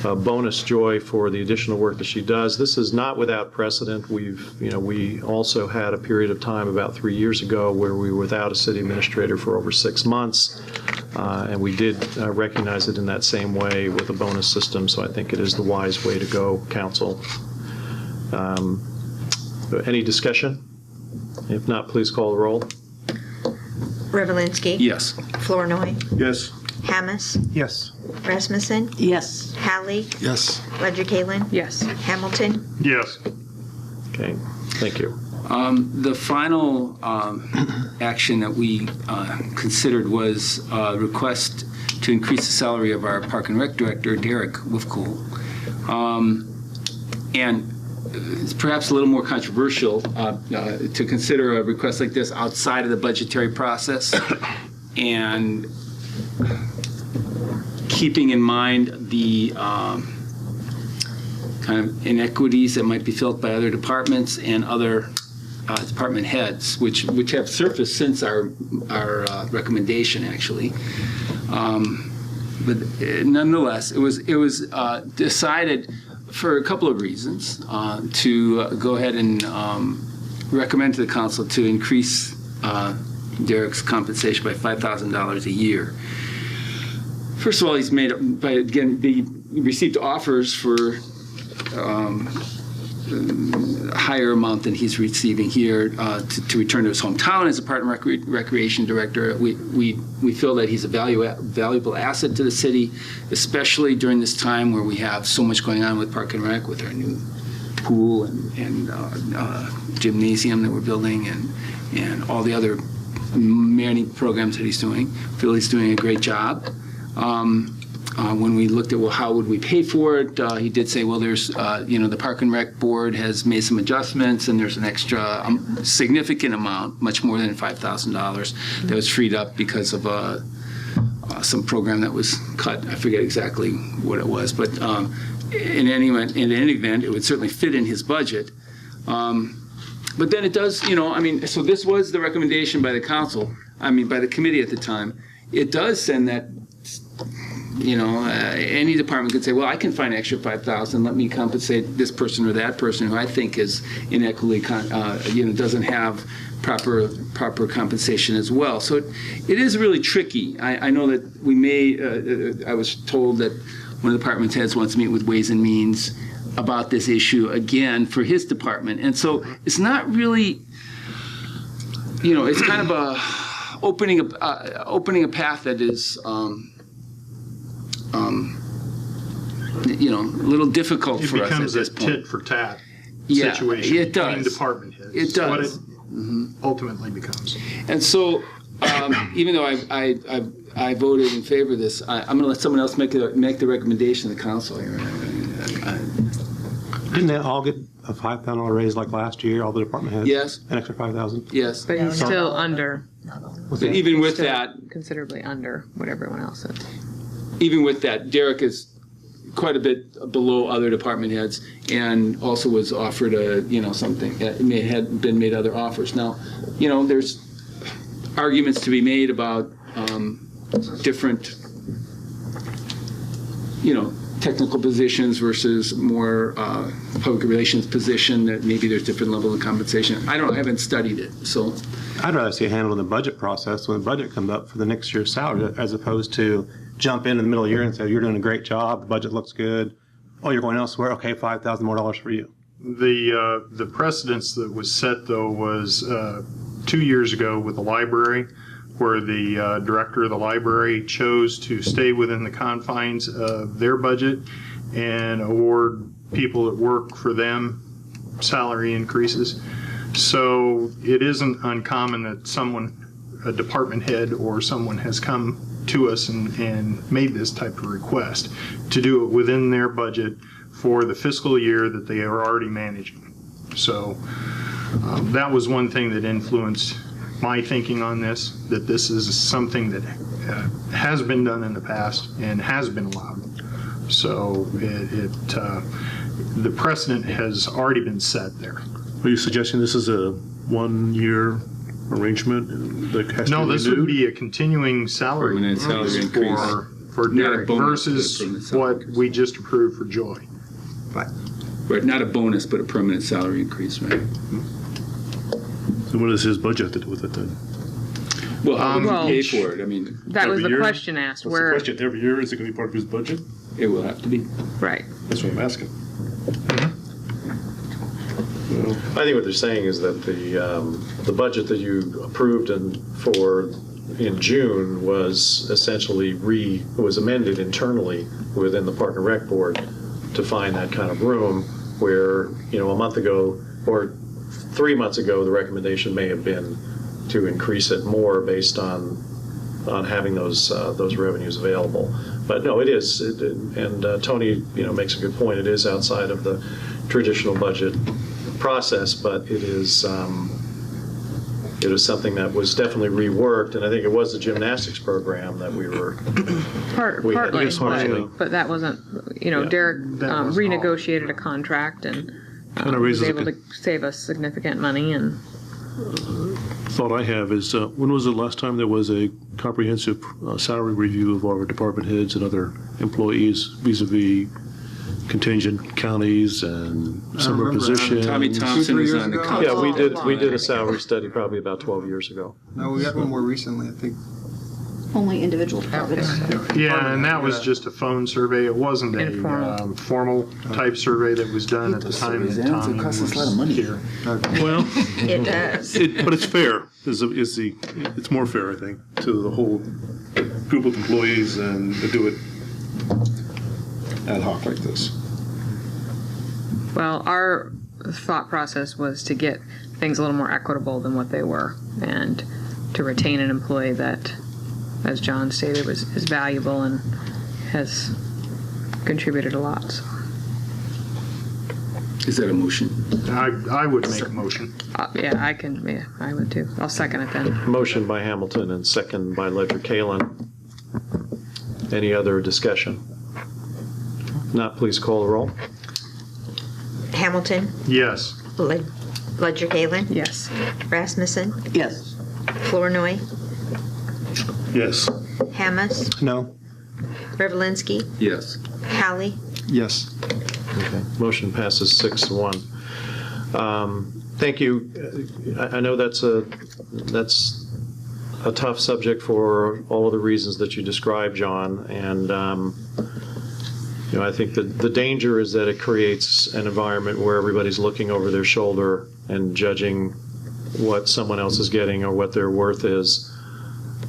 bonus Joy for the additional work that she does. This is not without precedent. We also had a period of time about 3 years ago where we were without a city administrator for over 6 months. And we did recognize it in that same way with a bonus system, so I think it is the wise way to go, council. Any discussion? If not, please call the roll. Revelinsky. Yes. Flournoy. Yes. Hammes. Yes. Rasmussen. Yes. Hallie. Yes. Ledger Kalin. Yes. Hamilton. Yes. Okay, thank you. The final action that we considered was a request to increase the salary of our Park and Rec Director, Derek Wolfcool. And it's perhaps a little more controversial to consider a request like this outside of the budgetary process, and keeping in mind the kind of inequities that might be felt by other departments and other department heads, which have surfaced since our recommendation, actually. But nonetheless, it was decided for a couple of reasons to go ahead and recommend to the council to increase Derek's compensation by $5,000 a year. First of all, he received offers for a higher amount than he's receiving here to return to his hometown as a Park and Recreation Director. We feel that he's a valuable asset to the city, especially during this time where we have so much going on with Park and Rec, with our new pool and gymnasium that we're building and all the other many programs that he's doing. I feel he's doing a great job. When we looked at, well, how would we pay for it, he did say, well, there's, the Park and Rec Board has made some adjustments, and there's an extra significant amount, much more than $5,000, that was freed up because of some program that was cut. I forget exactly what it was, but in any event, it would certainly fit in his budget. But then it does, so this was the recommendation by the council, by the committee at the time. It does send that, any department could say, well, I can find an extra $5,000, let me compensate this person or that person who I think is inequitably, doesn't have proper compensation as well. So it is really tricky. I know that we may, I was told that one of the department heads wants to meet with Ways and Means about this issue again for his department. And so it's not really, it's kind of opening a path that is, a little difficult for us at this point. It becomes a tit for tat Yeah, situation it between does. department heads. It does. What it ultimately becomes. And so, even though I voted in favor of this, I'm going to let someone else make the recommendation to the council here. Didn't they all get a $5,000 raise like last year, all the department heads? Yes. An extra 5,000? Yes. But he's still under, But even with still that, considerably under what everyone else is. even with that, Derek is quite a bit below other department heads, and also was offered something. Had been made other offers. Now, there's arguments to be made about different, technical positions versus more public relations position. That maybe there's different level of compensation. I haven't studied it, so. I'd rather see it handled in the budget process when the budget comes up for the next year's salary, as opposed to jump in the middle of the year and say, you're doing a great job, the budget looks good. Oh, you're going elsewhere? Okay, $5,000 more for you. The precedence that was set, though, was 2 years ago with the library, where the director of the library chose to stay within the confines of their budget and award people that work for them salary increases. So it isn't uncommon that a department head or someone has come to us and made this type of request to do it within their budget for the fiscal year that they are already managing. So that was one thing that influenced my thinking on this, that this is something that has been done in the past and has been allowed. So the precedent has already been set there. Are you suggesting this is a 1-year arrangement that has to be No, this renewed? would be a continuing salary Permanent salary increase. for Not a Derek bonus, but a versus permanent salary what we just approved for Joy. Right, not a bonus, but a permanent salary increase, right? So what does his budget have to do with it then? Well, how would Well, we pay for it? I mean, That was Every the year? question asked, What's the where, question? Every year, is it going to be part of his budget? it will have to be. right. That's what I'm asking. I think what they're saying is that the budget that you approved in June was essentially was amended internally within the Park and Rec Board to find that kind of room where, a month ago or 3 months ago, the recommendation may have been to increase it more based on having those revenues available. But no, it is, and Tony, makes a good point. It is outside of the traditional budget process, but it is something that was definitely reworked, and I think it was the gymnastics program that we were Partly, partially. but that wasn't, Derek renegotiated a contract and Kinda was raises a able to save us significant money, and Thought I have is, when was the last time there was a comprehensive salary review of our department heads and other employees vis-a-vis contingent counties and summer positions? Tommy Thompson is on the council. Yeah, we did a salary study probably about 12 years ago. No, we got one more recently, I think. Only individual departments. Yeah, and that was just a phone survey. It wasn't a Informal. formal type survey that was done at the time that Tommy was here. Well, It does. but it's fair, it's more fair, I think, to the whole group of employees and to do it ad hoc like this. well, our thought process was to get things a little more equitable than what they were, and to retain an employee that, as John stated, is valuable and has contributed a lot. So. Is that a motion? I would make a motion. I would too. I'll second it then. Motion by Hamilton and second by Ledger Kalen. Any other discussion? Not, please call the roll. Hamilton, Yes. Ledger Galen, Yes. Rasmussen, Yes. Flournoy, Yes. Hamas, No? Revelinsky, Yes. Hallie. Yes. Okay. Motion passes 6-1. Thank you. I know that's a tough subject for all of the reasons that you described, John, and I think that the danger is that it creates an environment where everybody's looking over their shoulder and judging what someone else is getting or what their worth is.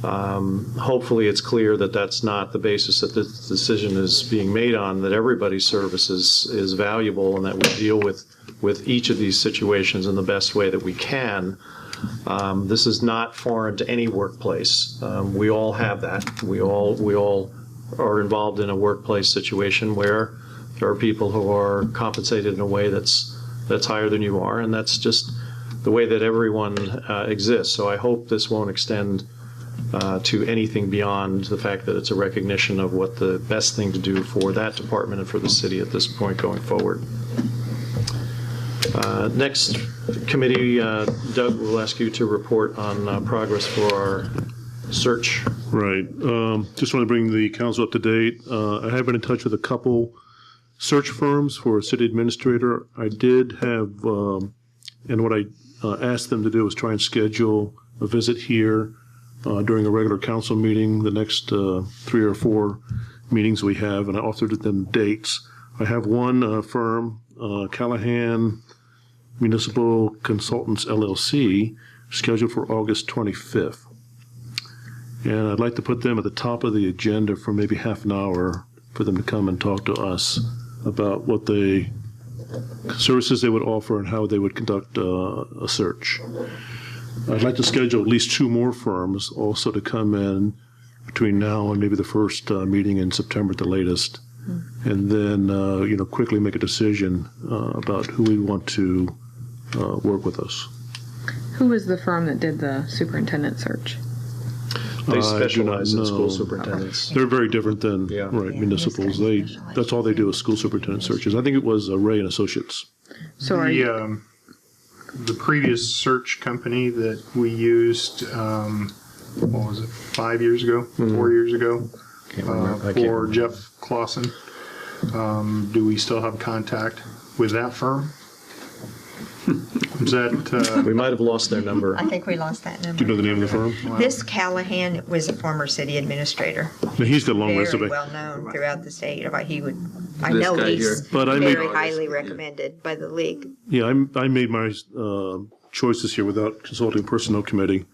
Hopefully it's clear that that's not the basis that this decision is being made on, that everybody's service is valuable and that we deal with each of these situations in the best way that we can. This is not foreign to any workplace. We all have that. We all are involved in a workplace situation where There are people who are compensated in a way that's higher than you are, and that's just the way that everyone exists. So I hope this won't extend to anything beyond the fact that it's a recognition of what the best thing to do for that department and for the city at this point going forward. Next committee, Doug, will ask you to report on progress for our search. Right. Just want to bring the council up to date. I have been in touch with a couple search firms for a city administrator. I did have, and what I asked them to do was try and schedule a visit here during a regular council meeting, the next 3 or 4 meetings we have, and I offered them dates. I have one firm, Callahan Municipal Consultants LLC, scheduled for August 25th. And I'd like to put them at the top of the agenda for maybe half an hour for them to come and talk to us about what services they would offer and how they would conduct a search. I'd like to schedule at least 2 more firms also to come in between now and maybe the first meeting in September at the latest, and then quickly make a decision about who we want to work with us. Who was the firm that did the superintendent search? They specialize in school superintendents. They're very different than municipals. That's all they do is school superintendent searches. I think it was Ray and Associates. So the previous search company that we used, what was it, 5 years ago, 4 years ago, for Jeff Clausen. Do we still have contact with that firm? Is that we might have lost their number. I think we lost that number. Do you know the name of the firm? Wow. This Callahan was a former city administrator. Now, he's got a long Very resume. well known throughout the state. He would. I This know guy he's here. But I very made- highly recommended by the league. Yeah, I made my choices here without consulting personnel committee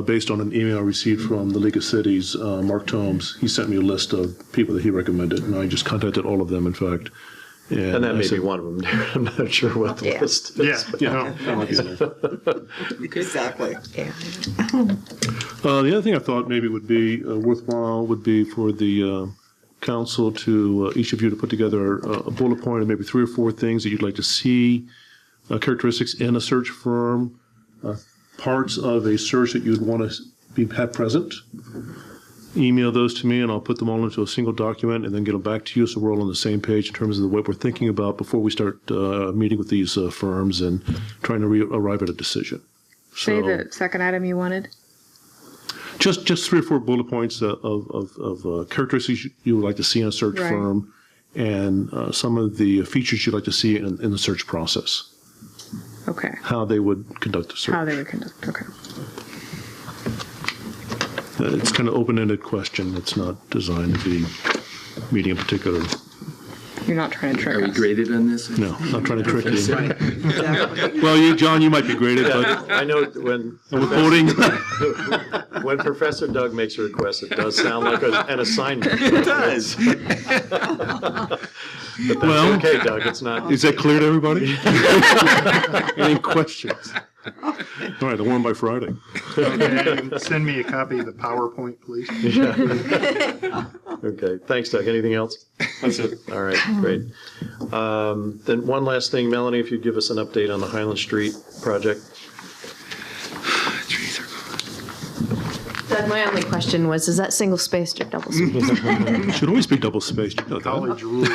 based on an email I received from the League of Cities, Mark Tomes. He sent me a list of people that he recommended, and I just contacted all of them, in fact. And that I may said- be one of them. I'm not sure what the list is. Yeah, that might be enough. Exactly. Yeah. The other thing I thought maybe would be worthwhile would be for the council to, each of you to put together a bullet point of maybe 3 or 4 things that you'd like to see, characteristics in a search firm, parts of a search that you'd want to have present. Email those to me and I'll put them all into a single document and then get them back to you so we're all on the same page in terms of what we're thinking about before we start meeting with these firms and trying to arrive at a decision. Say the second item you wanted. Just 3 or 4 bullet points of characteristics you would like to see in a search Right. firm and some of the features you'd like to see in the search process. Okay. How they would conduct the search. How they would conduct. Okay. It's kind of open-ended question. It's not designed to be meeting a particular. You're not trying to trick Are we us. graded on this? No, not trying to trick you. Well, John, you might be graded, but I know when we're quoting. when Professor Doug makes a request, it does sound like an assignment. It does. But that's okay, Doug. It's not. Is that clear to everybody? Any questions? All right, the one by Friday. okay, send me a copy of the PowerPoint, please. Okay, thanks, Doug. Anything else? That's it. All right, great. Then one last thing, Melanie, if you'd give us an update on the Highland Street project. Doug, my only question was, is that single spaced or double spaced? Should always be double spaced. You know that. College rule.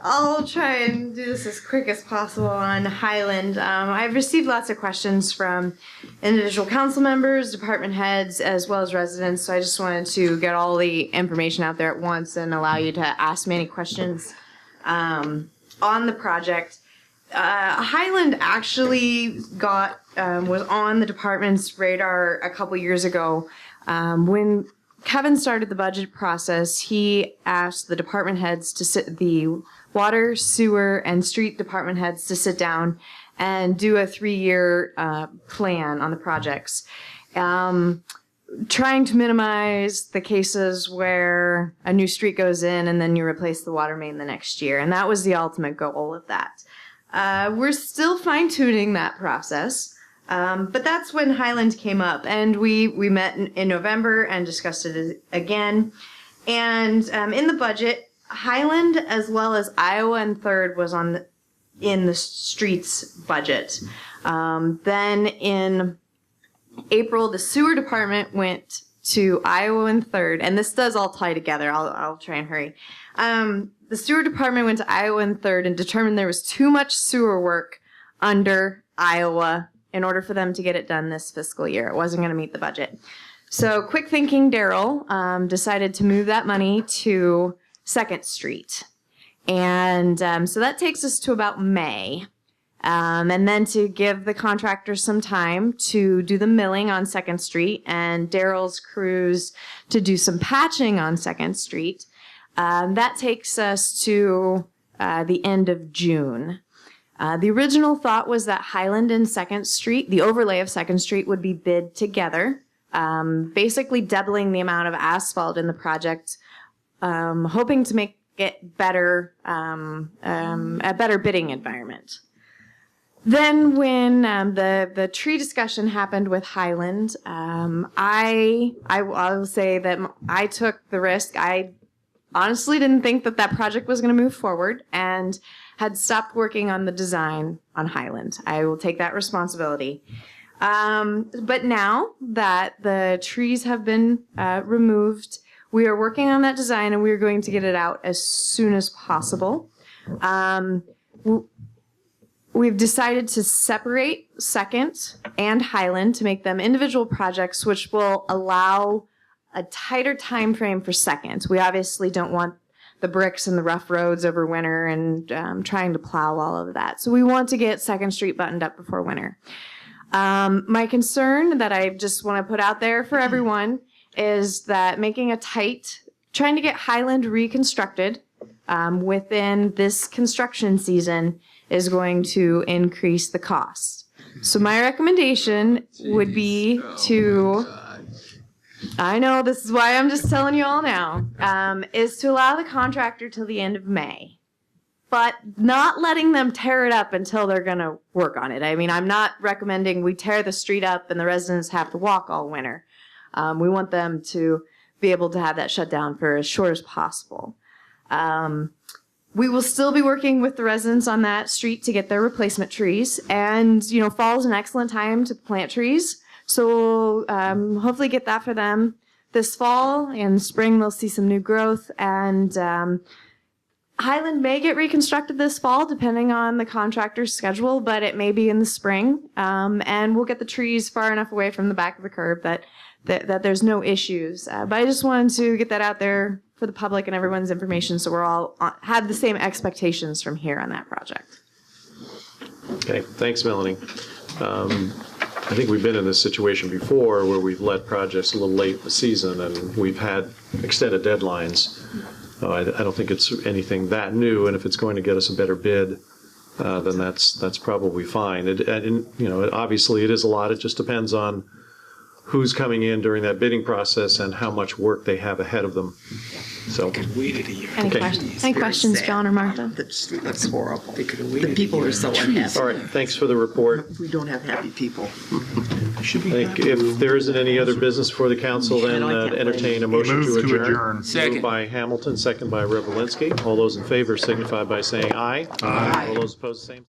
I'll try and do this as quick as possible on Highland. I've received lots of questions from individual council members, department heads, as well as residents, so I just wanted to get all the information out there at once and allow you to ask me any questions on the project. Highland actually was on the department's radar a couple years ago. When Kevin started the budget process, he asked the department heads the water, sewer, and street department heads to sit down and do a 3-year plan on the projects. Trying to minimize the cases where a new street goes in and then you replace the water main the next year. And that was the ultimate goal of that. We're still fine-tuning that process. But that's when Highland came up, and we met in November and discussed it again. And in the budget, Highland as well as Iowa and Third was in the streets budget. Then in April, the sewer department went to Iowa and Third, and this does all tie together. I'll try and hurry. The sewer department went to Iowa and Third and determined there was too much sewer work under Iowa in order for them to get it done this fiscal year. It wasn't going to meet the budget. So quick thinking Daryl decided to move that money to 2nd Street. And so that takes us to about May. And then to give the contractor some time to do the milling on 2nd Street and Daryl's crews to do some patching on 2nd Street. That takes us to the end of June. The original thought was that Highland and 2nd Street, the overlay of 2nd Street, would be bid together, basically doubling the amount of asphalt in the project, hoping to make it better, a better bidding environment. Then when the tree discussion happened with Highland, I will say that I took the risk. I honestly didn't think that project was going to move forward and had stopped working on the design on Highland. I will take that responsibility. But now that the trees have been removed, we are working on that design and we're going to get it out as soon as possible. We've decided to separate 2nd and Highland to make them individual projects, which will allow a tighter time frame for 2nd. We obviously don't want the bricks and the rough roads over winter and trying to plow all of that. So we want to get 2nd Street buttoned up before winter. My concern that I just want to put out there for everyone is that trying to get Highland reconstructed within this construction season is going to increase the cost. So my recommendation would be to, I know this is why I'm just telling you all now, is to allow the contractor till the end of May, but not letting them tear it up until they're going to work on it. I mean, I'm not recommending we tear the street up and the residents have to walk all winter. We want them to be able to have that shut down for as short as possible. We will still be working with the residents on that street to get their replacement trees. And, fall is an excellent time to plant trees. So we'll hopefully get that for them this fall. In spring, they'll see some new growth. And Highland may get reconstructed this fall, depending on the contractor's schedule, but it may be in the spring. And we'll get the trees far enough away from the back of the curb that there's no issues. But I just wanted to get that out there for the public and everyone's information so we're all have the same expectations from here on that project. Okay, thanks, Melanie. I think we've been in this situation before where we've let projects a little late in the season and we've had extended deadlines. I don't think it's anything that new, and if it's going to get us a better bid, then that's probably fine. Obviously it is a lot. It just depends on who's coming in during that bidding process and how much work they have ahead of them. So, Any questions, John or Martha? The street looks horrible. The people are so unhappy. all right, thanks for the report. We don't have happy people. I think if there isn't any other business for the council, then entertain a motion to adjourn. Second. Moved by Hamilton, second by Revelinsky. All those in favor signify by saying aye. Aye. All those opposed, same.